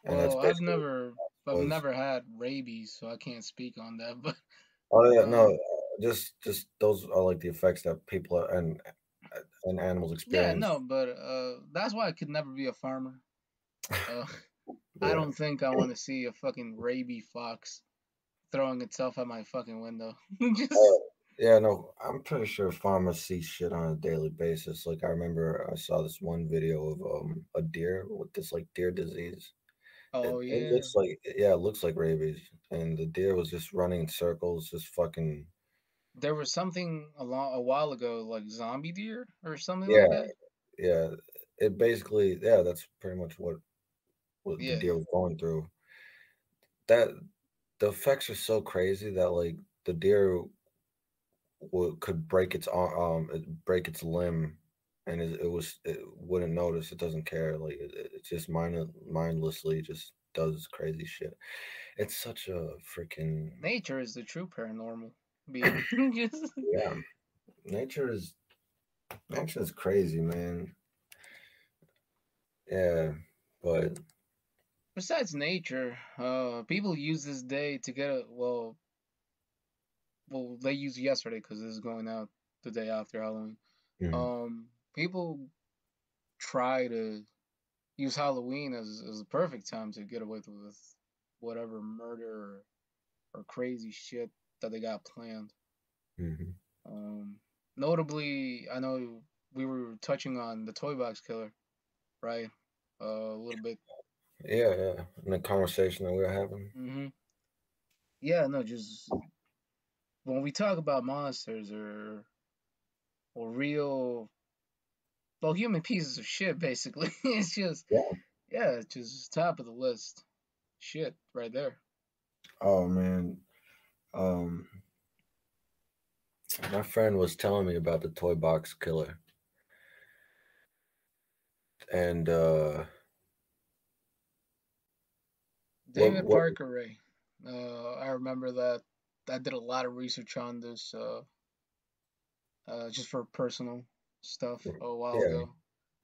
and that's Well, basically I've what it was. never had rabies, so I can't speak on that. But Oh yeah, no, um, just those are like the effects that people and animals yeah, experience. no, but that's why I could never be a farmer. Uh, I Yeah. don't think I want to see a fucking rabies fox throwing itself at my fucking window. Just Yeah, no, I'm pretty sure farmers see shit on a daily basis. Like I remember I saw this one video of a deer with this like deer disease. It, oh it yeah, looks like yeah, it looks like rabies, and the deer was just running in circles, just fucking there was something a while ago like zombie deer or something yeah, like that. yeah. It basically yeah, that's pretty much what the Yeah, deer was going through. That the effects are so crazy that like the deer could break its break its limb, and it wouldn't notice. It doesn't care. Like it just mindlessly just does crazy shit. It's such a freaking nature is the true paranormal being. Just yeah. Nature is nature is crazy, man. Yeah, but besides nature, people use this day to get a well, they used yesterday because this is going out the day after Halloween. mhm, People try to use Halloween as a perfect time to get away with whatever murder or crazy shit that they got planned. mhm. Um, Notably, I know we were touching on the toy box killer, right? A little bit. Yeah, yeah. In the conversation that we were having. Hmm. Yeah, no, just when we talk about monsters or real, well, human pieces of shit, basically, it's just Yeah. yeah, it's just top of the list shit right there. Oh man. Um, my friend was telling me about the toy box killer, and David what Parker Ray. I remember that I did a lot of research on this just for personal stuff a while yeah, ago.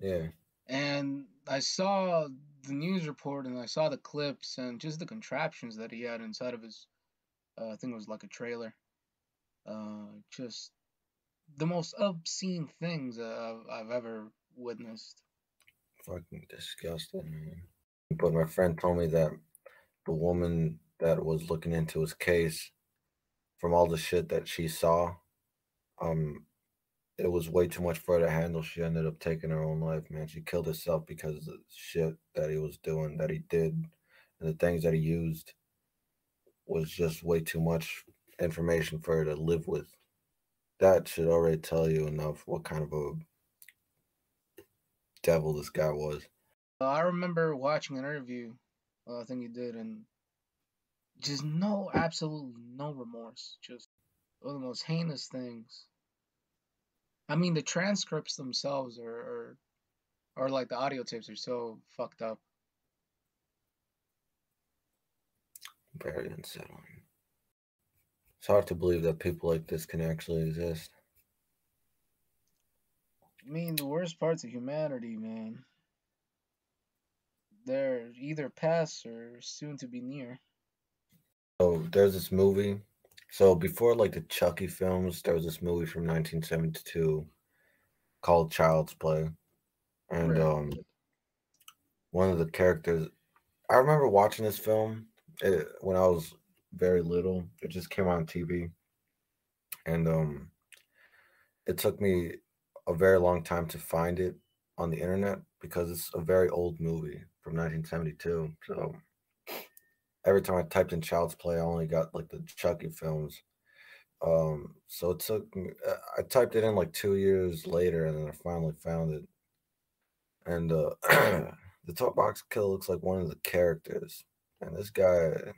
yeah. And I saw the news report and I saw the clips and just the contraptions that he had inside of his, I think it was like a trailer. Just the most obscene things I've ever witnessed. Fucking disgusting, man. But my friend told me that the woman that was looking into his case, from all the shit that she saw, um, it was way too much for her to handle. She ended up taking her own life, man. She killed herself because of the shit that he was doing, that he did, and the things that he used was just way too much information for her to live with. That should already tell you enough what kind of a devil this guy was. I remember watching an interview, I think he did, and just no, absolutely no remorse. Just one of the most heinous things. I mean, the transcripts themselves or like the audio tapes are so fucked up. Very unsettling. It's hard to believe that people like this can actually exist. I mean, the worst parts of humanity, man. They're either past or soon to be near. So there's this movie. So before like the Chucky films, there was this movie from 1972 called Child's Play, and Right. one of the characters. I remember watching this film when I was very little. It just came on TV, and it took me a very long time to find it on the internet because it's a very old movie from 1972. So every time I typed in Child's Play, I only got like the Chucky films. So it took me, I typed it in like 2 years later, and then I finally found it. And the top box killer looks like one of the characters. And this guy,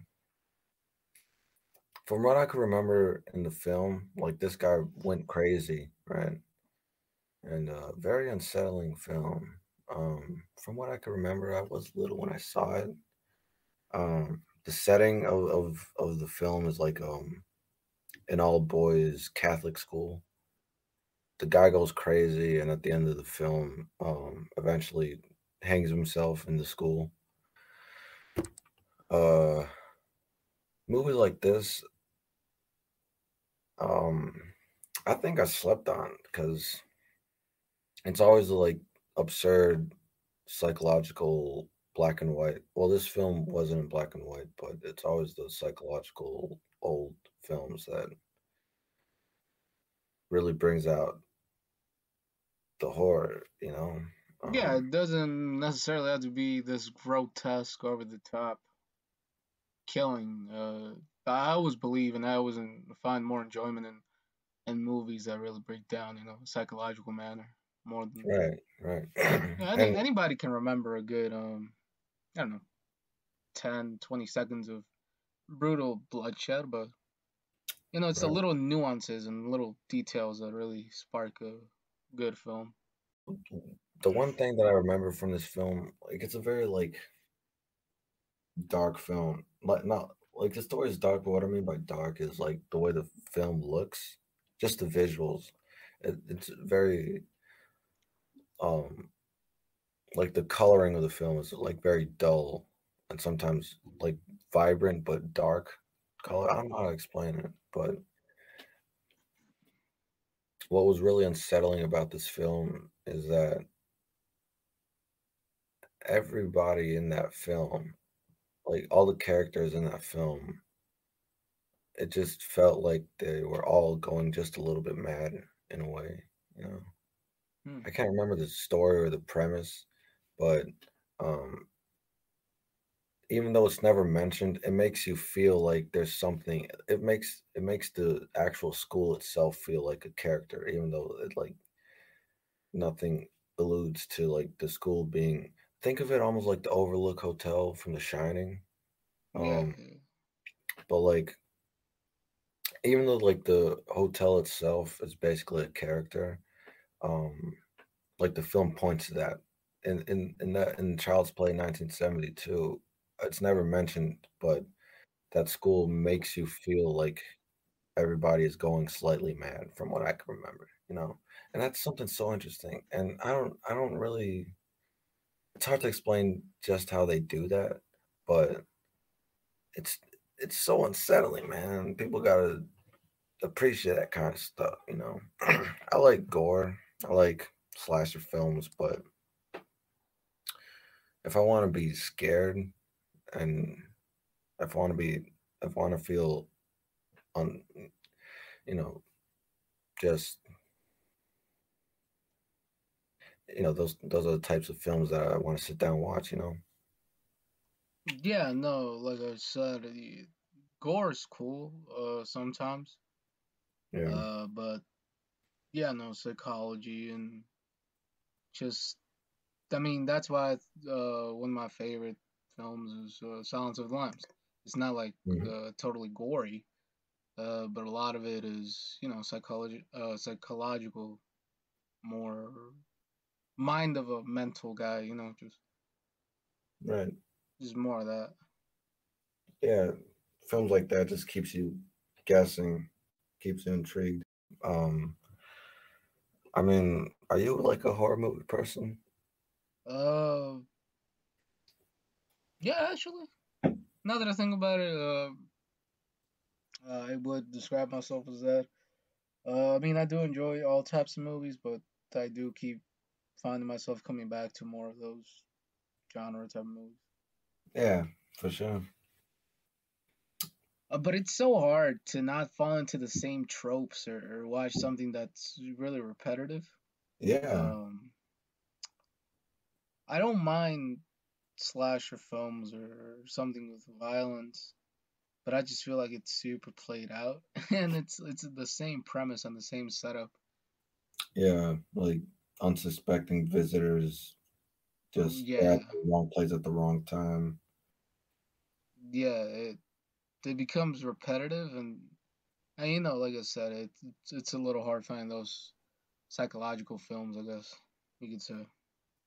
from what I can remember in the film, like this guy went crazy, right? And very unsettling film. From what I can remember, I was little when I saw it. The setting of the film is like an all boys Catholic school. The guy goes crazy, and at the end of the film, eventually hangs himself in the school. Uh, Movies like this, um, I think I slept on because it's always like absurd psychological black and white. Well, this film wasn't in black and white, but it's always the psychological old films that really brings out the horror, you know? Yeah, Um, it doesn't necessarily have to be this grotesque, over the top killing. I always believe, and I always find more enjoyment in movies that really break down, psychological manner more than. right, right. Yeah, And anybody can remember a good, I don't know, 10, 20 seconds of brutal bloodshed, but it's the right. little nuances and little details that really spark a good film. The one thing that I remember from this film, like it's a very like dark film. Like not like the story is dark, but what I mean by dark is like the way the film looks, just the visuals. It's very um like the coloring of the film is like very dull and sometimes like vibrant but dark color. I don't know how to explain it, but what was really unsettling about this film is that everybody in that film, like all the characters in that film, it just felt like they were all going just a little bit mad in a way, you know. Hmm. I can't remember the story or the premise, but um, even though it's never mentioned, it makes you feel like there's something. It makes the actual school itself feel like a character, even though it like nothing alludes to like the school being. Think of it almost like the Overlook Hotel from The Shining. Yeah, Um, but like even though like the hotel itself is basically a character, um, like the film points to that. In Child's Play 1972, it's never mentioned, but that school makes you feel like everybody is going slightly mad from what I can remember, you know? And that's something so interesting. And I don't really it's hard to explain just how they do that, but it's it's so unsettling, man. People gotta appreciate that kind of stuff, you know. I like gore. I like slasher films, but if I want to be scared and if I want to be if I want to feel on you know just those are the types of films that I want to sit down and watch, you know. yeah, no, like I said, gore is cool, sometimes, Yeah. but yeah, no, psychology and just, I mean, that's why one of my favorite films is Silence of the Lambs. It's not like Mhm. totally gory, but a lot of it is, psychological, more mind of a mental guy, Right. just more of that. Yeah. Films like that just keeps you guessing, keeps you intrigued. Um, I mean, are you like a horror movie person? Uh, Yeah, actually, now that I think about it, I would describe myself as that. I mean, I do enjoy all types of movies, but I do keep finding myself coming back to more of those genre type of movies. Yeah, for sure. But it's so hard to not fall into the same tropes or watch something that's really repetitive. Yeah, Um, I don't mind slasher films or something with violence, but I just feel like it's super played out, and it's the same premise and the same setup. yeah, like unsuspecting visitors just they're Yeah, at the wrong place at the wrong time. yeah, it becomes repetitive, and like I said, it's a little hard finding those psychological films, I guess you could say.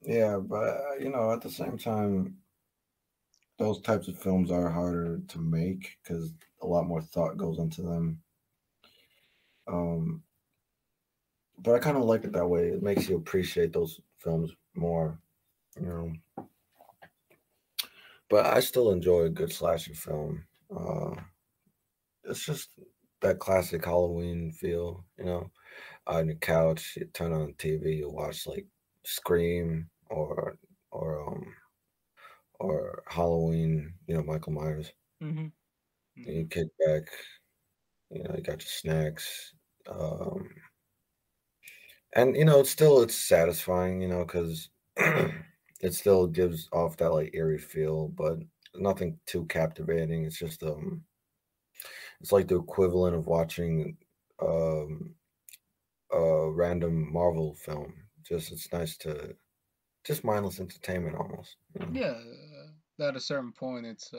Yeah, but at the same time, those types of films are harder to make because a lot more thought goes into them. Um, but I kind of like it that way. It makes you appreciate those films more, you know. But I still enjoy a good slasher film. It's just that classic Halloween feel, on your couch, you turn on the TV, you watch like Scream or or Halloween, Michael Myers. Mhm. You Mhm. kick back, you got your snacks. Um, and it's satisfying, because it still gives off that like eerie feel, but nothing too captivating. It's like the equivalent of watching um a random Marvel film. Just it's nice to just mindless entertainment almost. Yeah, at a certain point, it's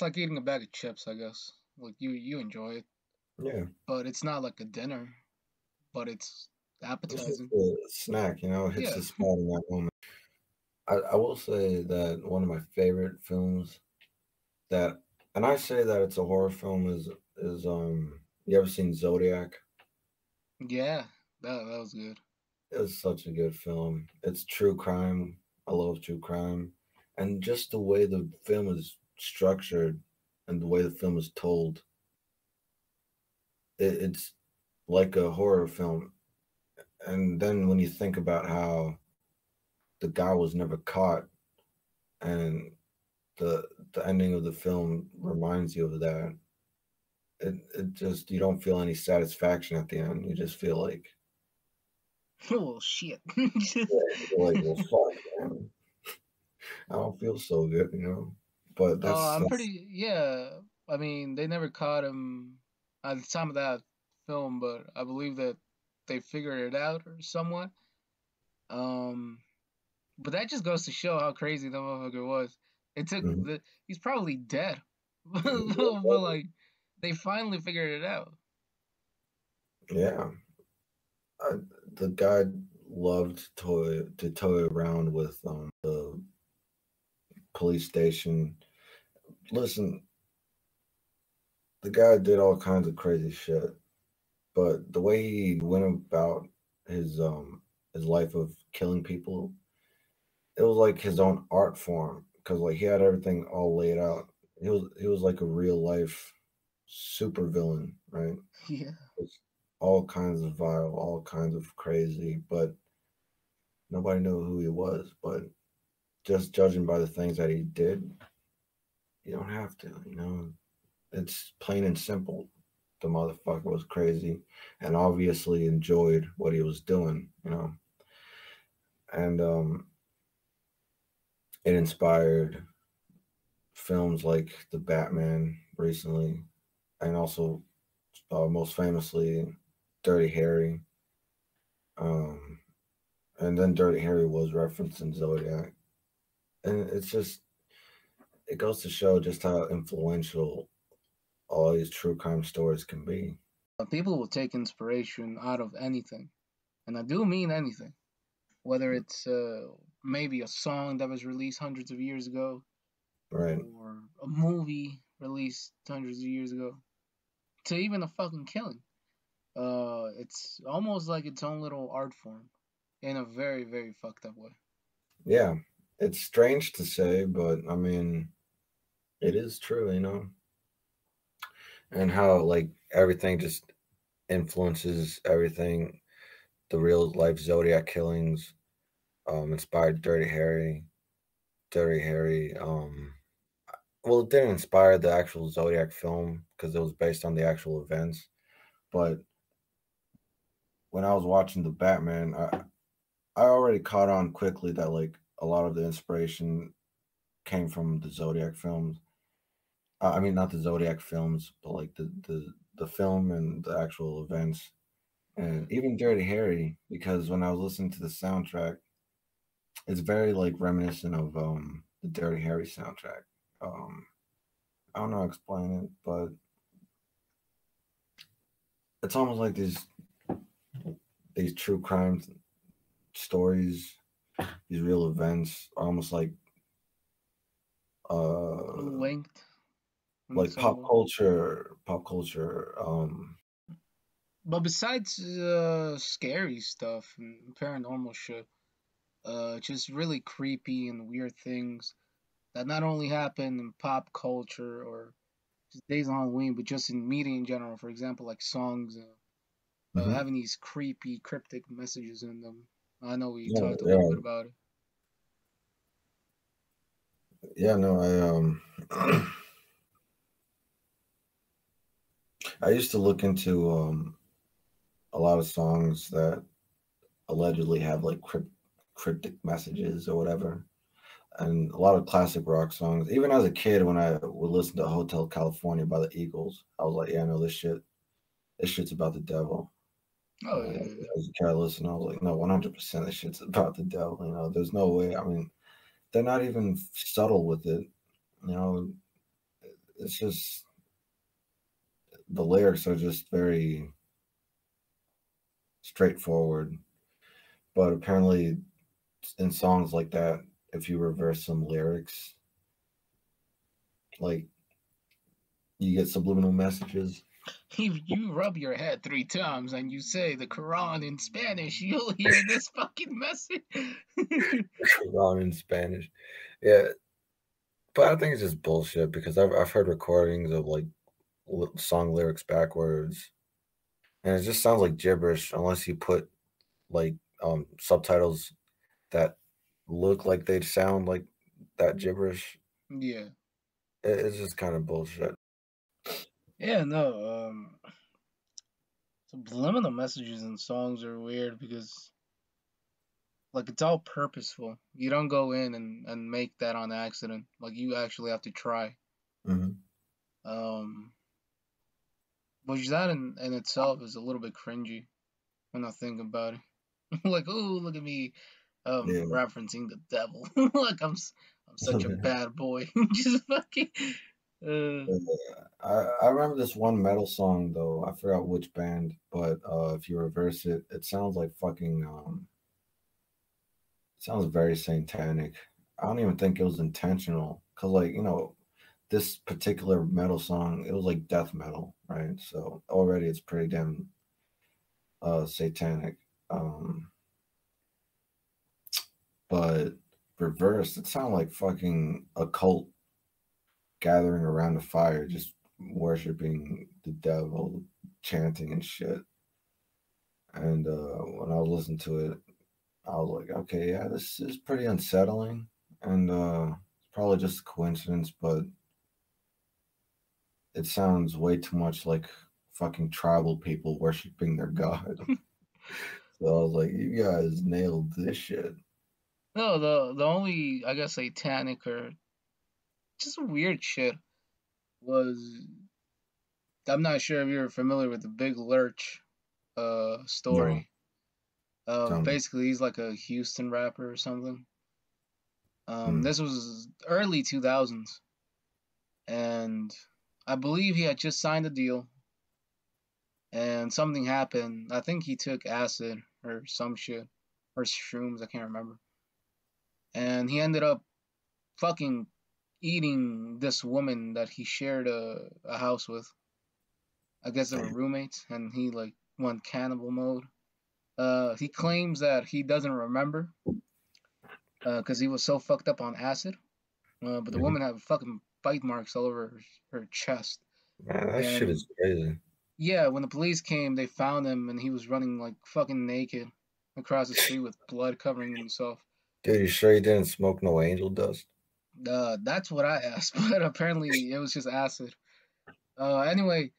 like eating a bag of chips, I guess. Like you enjoy it, Yeah, but it's not like a dinner, but it's it's just appetizing. a snack, it hits Yeah, the spot in that moment. I will say that one of my favorite films that, and I say that it's a horror film is you ever seen Zodiac? yeah, that was good. It's such a good film. It's true crime. I love true crime, and just the way the film is structured and the way the film is told, it's like a horror film. And then when you think about how the guy was never caught, and the the ending of the film reminds you of that, it just you don't feel any satisfaction at the end. You just feel like, Oh shit. yeah, you're like, well, fuck, man, I don't feel so good. But I'm that's pretty. Yeah, I mean, they never caught him at the time of that film, but I believe that they figured it out or somewhat. Um, but that just goes to show how crazy the motherfucker was. It took mhm. the he's probably dead, but like they finally figured it out. Yeah, I, the guy loved to toy around with the police station. Listen, the guy did all kinds of crazy shit, but the way he went about his um his life of killing people, it was like his own art form because like he had everything all laid out. He was like a real life super villain, right? Yeah. It's all kinds of vile, all kinds of crazy, but nobody knew who he was. But just judging by the things that he did, you don't have to. It's plain and simple. The motherfucker was crazy and obviously enjoyed what he was doing. And it inspired films like The Batman recently, and also most famously Dirty Harry. Um, and then Dirty Harry was referenced in Zodiac, and it goes to show just how influential all these true crime stories can be. People will take inspiration out of anything, and I do mean anything. Whether it's maybe a song that was released hundreds of years ago, Right? or a movie released hundreds of years ago, to even a fucking killing. It's almost like its own little art form in a very, very fucked up way. Yeah, it's strange to say, but I mean, it is true, you know, and how like everything just influences everything. The real life Zodiac killings inspired Dirty Harry. Dirty Harry. Well, it didn't inspire the actual Zodiac film because it was based on the actual events. But when I was watching the Batman, I already caught on quickly that like a lot of the inspiration came from the Zodiac films. I mean, not the Zodiac films, but like the film and the actual events, and even Dirty Harry. Because when I was listening to the soundtrack, it's very like reminiscent of the Dirty Harry soundtrack. Um, I don't know how to explain it, but it's almost like these true crime stories, these real events, almost uh Linked in like some way. pop culture. But besides scary stuff and paranormal shit, just really creepy and weird things that not only happen in pop culture or just days on Halloween, but just in media in general. For example, like songs Mhm. having these creepy, cryptic messages in them. I know we Yeah, talked a little yeah, bit about it. yeah. No, I used to look into a lot of songs that allegedly have like cryptic messages or whatever, and a lot of classic rock songs. Even as a kid, when I would listen to Hotel California by the Eagles, I was like, yeah, no, this shit's about the devil. Oh And yeah, as a kid, I listened, I was like, no, 100% this shit's about the devil. You know, there's no way. I mean, they're not even subtle with it. You know, it's just the lyrics are just very straightforward. But apparently, in songs like that, if you reverse some lyrics, like you get subliminal messages. if you rub your head 3 times and you say the Quran in Spanish, you'll hear this fucking message. Wrong in Spanish. Yeah, but I think it's just bullshit because I've heard recordings of like song lyrics backwards, and it just sounds like gibberish unless you put like subtitles that look like they sound like that gibberish. Yeah, It's just kind of bullshit. yeah, no. Subliminal messages in songs are weird because like it's all purposeful. You don't go in and make that on accident. Like you actually have to try. Hmm. Um, which that in itself is a little bit cringy when I think about it. Like, oh, look at me, Yeah. referencing the devil. Like I'm such a bad boy. Just fucking. Uh, I remember this one metal song though. I forgot which band, but if you reverse it, it sounds like fucking it sounds very satanic. I don't even think it was intentional because like you know this particular metal song, it was like death metal, right? So already it's pretty damn satanic. Um, but reversed, it sounded like fucking a cult gathering around a fire, just worshiping the devil, chanting and shit. And when I was listening to it, I was like, okay, yeah, this is pretty unsettling, and it's probably just a coincidence, but it sounds way too much like fucking tribal people worshiping their god. So I was like, you guys nailed this shit. no, the only I guess satanic or just weird shit was I'm not sure if you're familiar with the Big Lurch No, story. tell me. Basically he's like a Houston rapper or something. Mm, This was early 2000s, and I believe he had just signed a deal, and something happened. I think he took acid or some shit, or shrooms. I can't remember. And he ended up fucking eating this woman that he shared a house with. I guess they were damn. roommates, and he like went cannibal mode. He claims that he doesn't remember, because he was so fucked up on acid. But the Mhm. woman had fucking bite marks all over her chest. Man, that shit And is crazy. yeah, when the police came, they found him and he was running like fucking naked across the street with blood covering himself. Dude, you sure you didn't smoke no angel dust? That's what I asked, but apparently it was just acid. Anyway,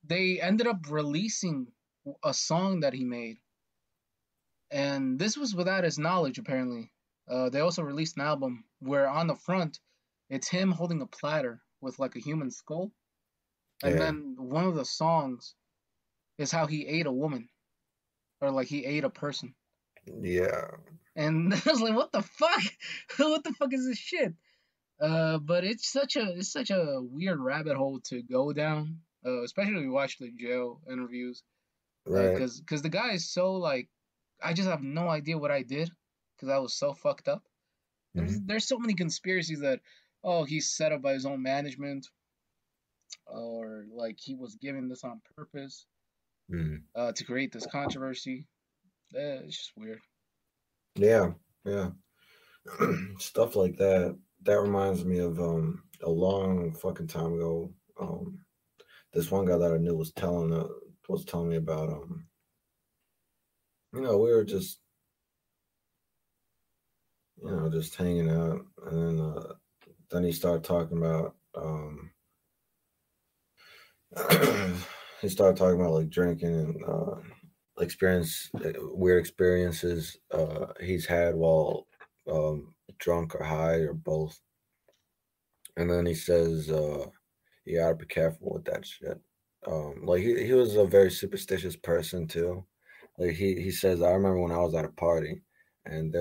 they ended up releasing a song that he made, and this was without his knowledge. Apparently, they also released an album where on the front, it's him holding a platter with like a human skull, and Yeah, then one of the songs is how he ate a woman or like he ate a person. yeah, And I was like, what the fuck? What the fuck is this shit? But it's such a weird rabbit hole to go down. Especially when you watch the jail interviews. right. Cause the guy is so like, I just have no idea what I did, cause I was so fucked up. Hmm. There's so many conspiracies that, oh, he's set up by his own management, or like he was given this on purpose, Hmm. to create this controversy. It's just weird. Yeah, yeah. Stuff like that. That reminds me of a long fucking time ago. Um, this one guy that I knew was telling me about we were just just hanging out, and then he started talking about he started talking about like drinking and weird experiences he's had while drunk or high or both. And then he says you gotta be careful with that shit. Like he was a very superstitious person too. Like he says, I remember when I was at a party, and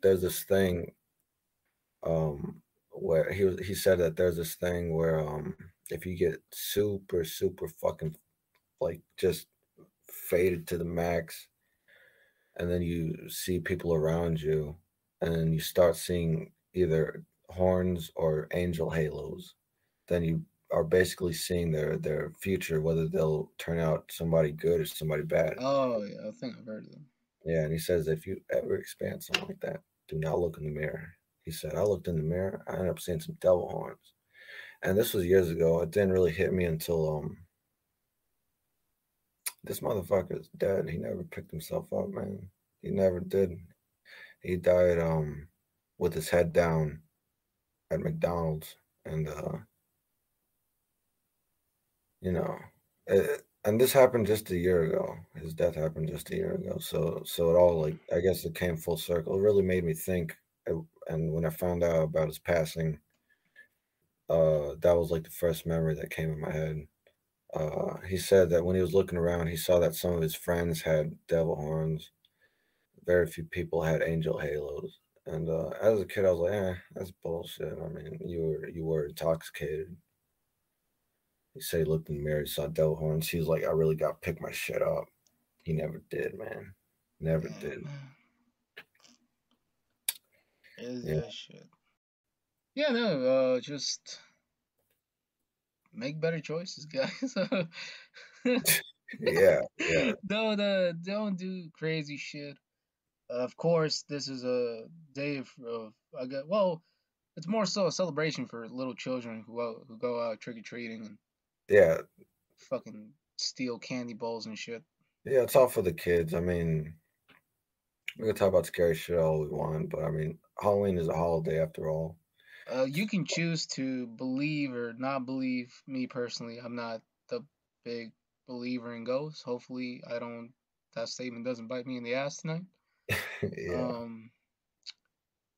there's this thing where he said that there's this thing where if you get super fucking like just faded to the max, and then you see people around you, and you start seeing either horns or angel halos, then you are basically seeing their future, whether they'll turn out somebody good or somebody bad. Oh yeah, I think I've heard of them. Yeah, and he says if you ever experience something like that, do not look in the mirror. He said, I looked in the mirror, I ended up seeing some devil horns. And this was years ago. It didn't really hit me until this motherfucker's dead. He never picked himself up, man. He never did. He died with his head down at McDonald's, and you know, and this happened just a year ago. His death happened just a year ago. So it all like I guess it came full circle. It really made me think. And when I found out about his passing, that was like the first memory that came in my head. He said that when he was looking around, he saw that some of his friends had devil horns. Very few people had angel halos. And as a kid, I was like, that's bullshit. I mean, you were intoxicated. He said he looked in the mirror, he saw devil horns. He was like, I really got to pick my shit up. He never did, man. Never Yeah, did. man. It's Yeah, just shit. Yeah, no, just make better choices, guys. yeah, yeah, Don't do crazy shit. Of course, this is a day of I got well, it's more so a celebration for little children who go out trick or treating and yeah, fucking steal candy bowls and shit. yeah. It's all for the kids. I mean, we can talk about scary shit all we want, but I mean, Halloween is a holiday after all. You can choose to believe or not believe. Me personally, I'm not the big believer in ghosts. Hopefully, I don't. That statement doesn't bite me in the ass tonight. Yeah, Um,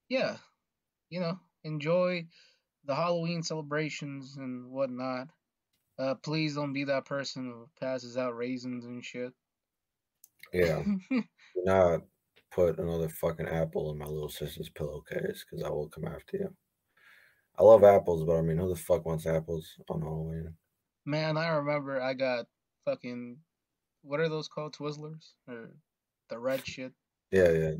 yeah, enjoy the Halloween celebrations and whatnot. Please don't be that person who passes out raisins and shit. yeah. Do not put another fucking apple in my little sister's pillowcase because I will come after you. I love apples, but I mean, who the fuck wants apples on Halloween? Man, I remember I got fucking, what are those called? Twizzlers or the red shit. Yeah, yeah.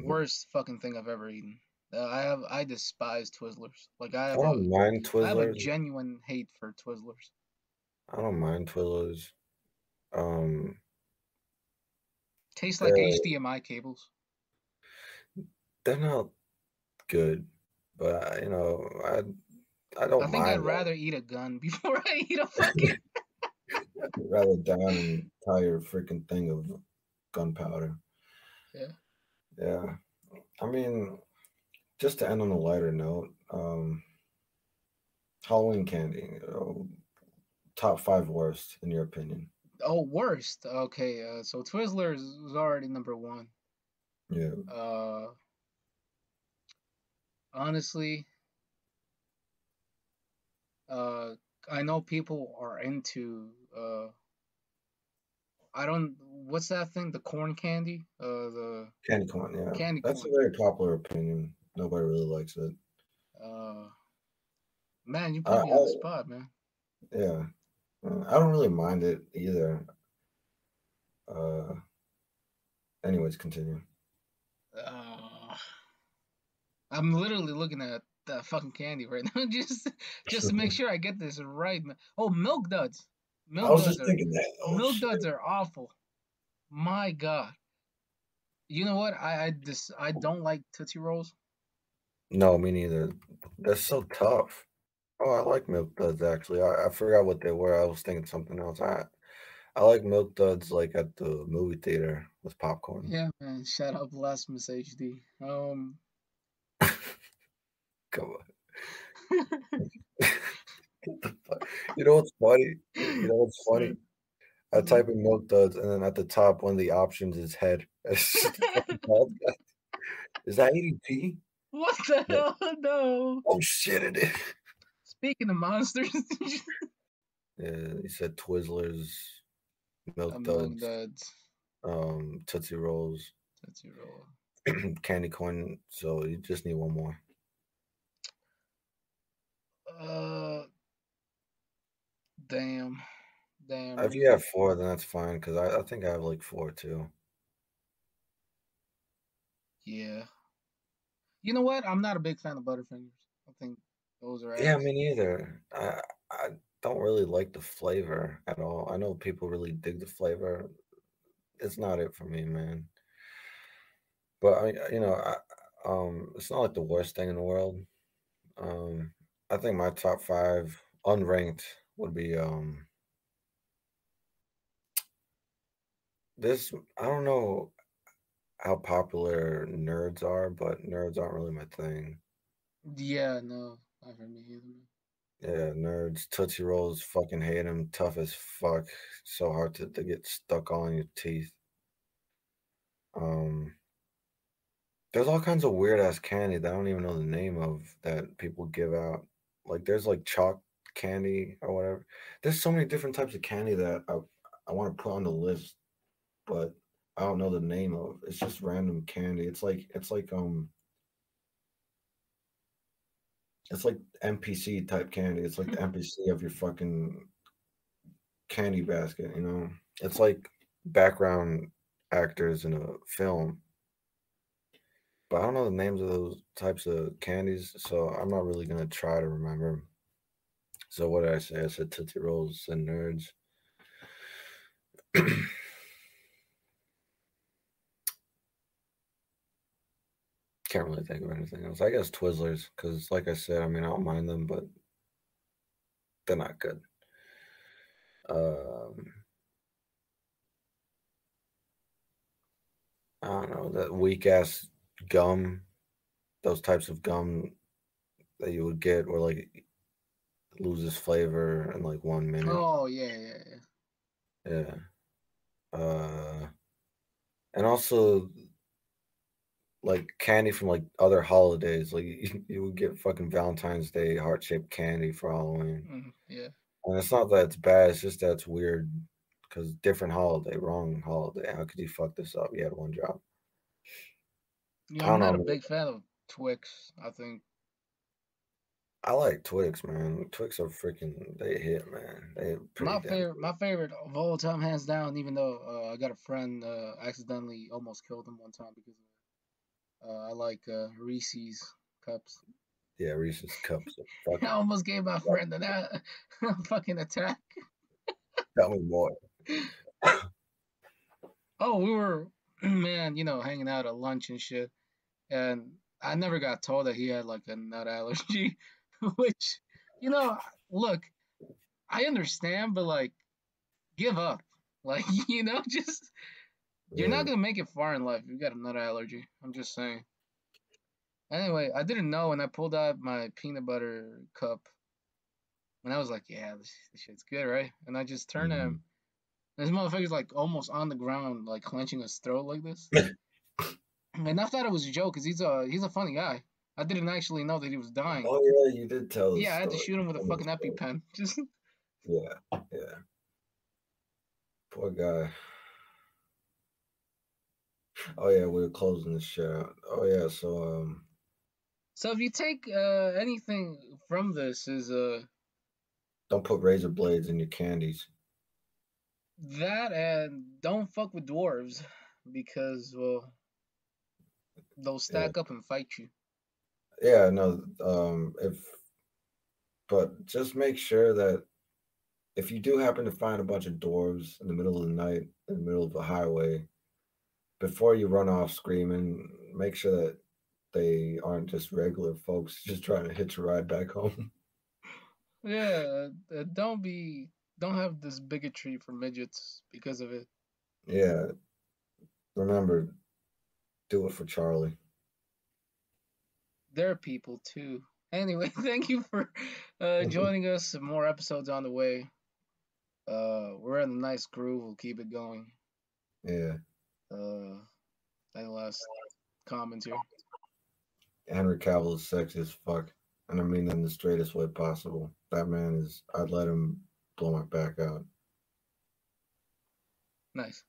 Worst fucking thing I've ever eaten. I despise Twizzlers. Like I don't mind I have a Twizzlers. genuine hate for Twizzlers. I don't mind Twizzlers. Um, Tastes like they're HDMI cables. they're not good, but I I don't think I'd mind them. rather eat a gun before I eat a fucking. I'd rather down an entire freaking thing of gunpowder. Yeah. Yeah, I mean, just to end on a lighter note, Halloween candy, top five worst in your opinion? Oh, worst. Okay. So Twizzlers is already number one. Yeah, Uh, honestly, uh, I know people are into. I don't. What's that thing? The corn candy. candy corn. The Yeah, candy that's a corn. very popular opinion. Nobody really likes it. Uh, man, you I, put me on the spot, man. yeah, I don't really mind it either. Uh, anyways, continue. Uh, I'm literally looking at that fucking candy right now, just to make sure I get this right, man. Oh, milk duds. I Milk was duds just are thinking that. Oh milk shit. duds are awful. My God. You know what? I don't like Tootsie Rolls. No, me neither. They're so tough. Oh, I like Milk Duds actually. I forgot what they were. I was thinking something else. I like Milk Duds like at the movie theater with popcorn. Yeah, man. Shout out Blasphemous HD. Come on. What the fuck? You know what's funny? You know what's funny? I Mhm. type in Milk Duds and then at the top one of the options is head. It's just a fucking bald guy. Is that ADP? What the Yeah. hell? No. Oh shit, it is. Speaking of monsters, Yeah, he said Twizzlers, Milk Milk Duds, Duds. Tootsie Rolls, Tootsie Roll. candy corn. So you just need one more. Uh, damn, damn, If you man. have four, then that's fine because I think I have like four too. Yeah. You know what? I'm not a big fan of Butterfingers. I think those are Yeah, ass. me neither. I don't really like the flavor at all. I know people really dig the flavor. It's not it for me, man. But it's not like the worst thing in the world. Um, I think my top five unranked would be this. I don't know how popular nerds are, but nerds aren't really my thing. Yeah, no, not for me either, man. Yeah, nerds, Tootsie Rolls, fucking hate them, tough as fuck. So hard to get stuck on your teeth. Um, there's all kinds of weird ass candy that I don't even know the name of that people give out. Like there's like chalk candy or whatever. There's so many different types of candy that I want to put on the list, but I don't know the name of. It's just random candy. It's like NPC type candy. It's like the NPC of your fucking candy basket, you know? It's like background actors in a film, but I don't know the names of those types of candies, so I'm not really gonna try to remember. So what did I say? I said Tootsie Rolls and Nerds. Can't really think of anything else. I guess Twizzlers, because like I said, I mean I don't mind them, but they're not good. Um, I don't know that weak ass gum. Those types of gum that you would get, where like loses flavor in like 1 minute. Oh yeah, yeah, yeah. Yeah. Uh, and also like candy from like other holidays. Like you would get fucking Valentine's Day heart shaped candy for Halloween. Yeah. And it's not that it's bad, it's just that it's weird because different holiday, wrong holiday. How could you fuck this up? You had one job. Yeah, I I'm don't not know, a man. big fan of Twix. I think I like Twix, man. Twix are freaking, they hit, man. They pretty damn my favorite of all time, hands down. Even though I got a friend accidentally almost killed him one time because I like Reese's cups. yeah, Reese's cups are I fucking, almost gave my friend an fucking attack. tell me more. Oh, we were, man, hanging out at lunch and shit. and I never got told that he had like a nut allergy, which, you know, look, I understand, but like, give up. Like, just you're Yeah. not gonna make it far in life if you got a nut allergy. I'm just saying. Anyway, I didn't know, and I pulled out my peanut butter cup, and I was like, "Yeah, this shit's good, right?" And I just turned to Mm-hmm. him. And this motherfucker's like almost on the ground, like clenching his throat like this. And I thought it was a joke because he's a funny guy. I didn't actually know that he was dying. Oh yeah, you did tell the Yeah, I had to story. shoot him with a Tell me the fucking story. EpiPen. Just Yeah, yeah. Poor guy. Oh yeah, we were closing the shit out. Oh yeah, so so if you take anything from this is don't put razor blades in your candies. that and don't fuck with dwarves because well they'll Yeah, stack up and fight you. yeah. No, but just make sure that if you do happen to find a bunch of dwarves in the middle of the night, in the middle of a highway, before you run off screaming, make sure that they aren't just regular folks just trying to hitch a ride back home. Yeah, don't have this bigotry for midgets because of it. Yeah, remember, do it for Charlie. They're people too. Anyway, thank you for joining us. More episodes on the way. We're in a nice groove. We'll keep it going. Yeah, Any last comments here? Henry Cavill is sexy as fuck, and I mean that in the straightest way possible. That man is. I'd let him blow my back out. Nice.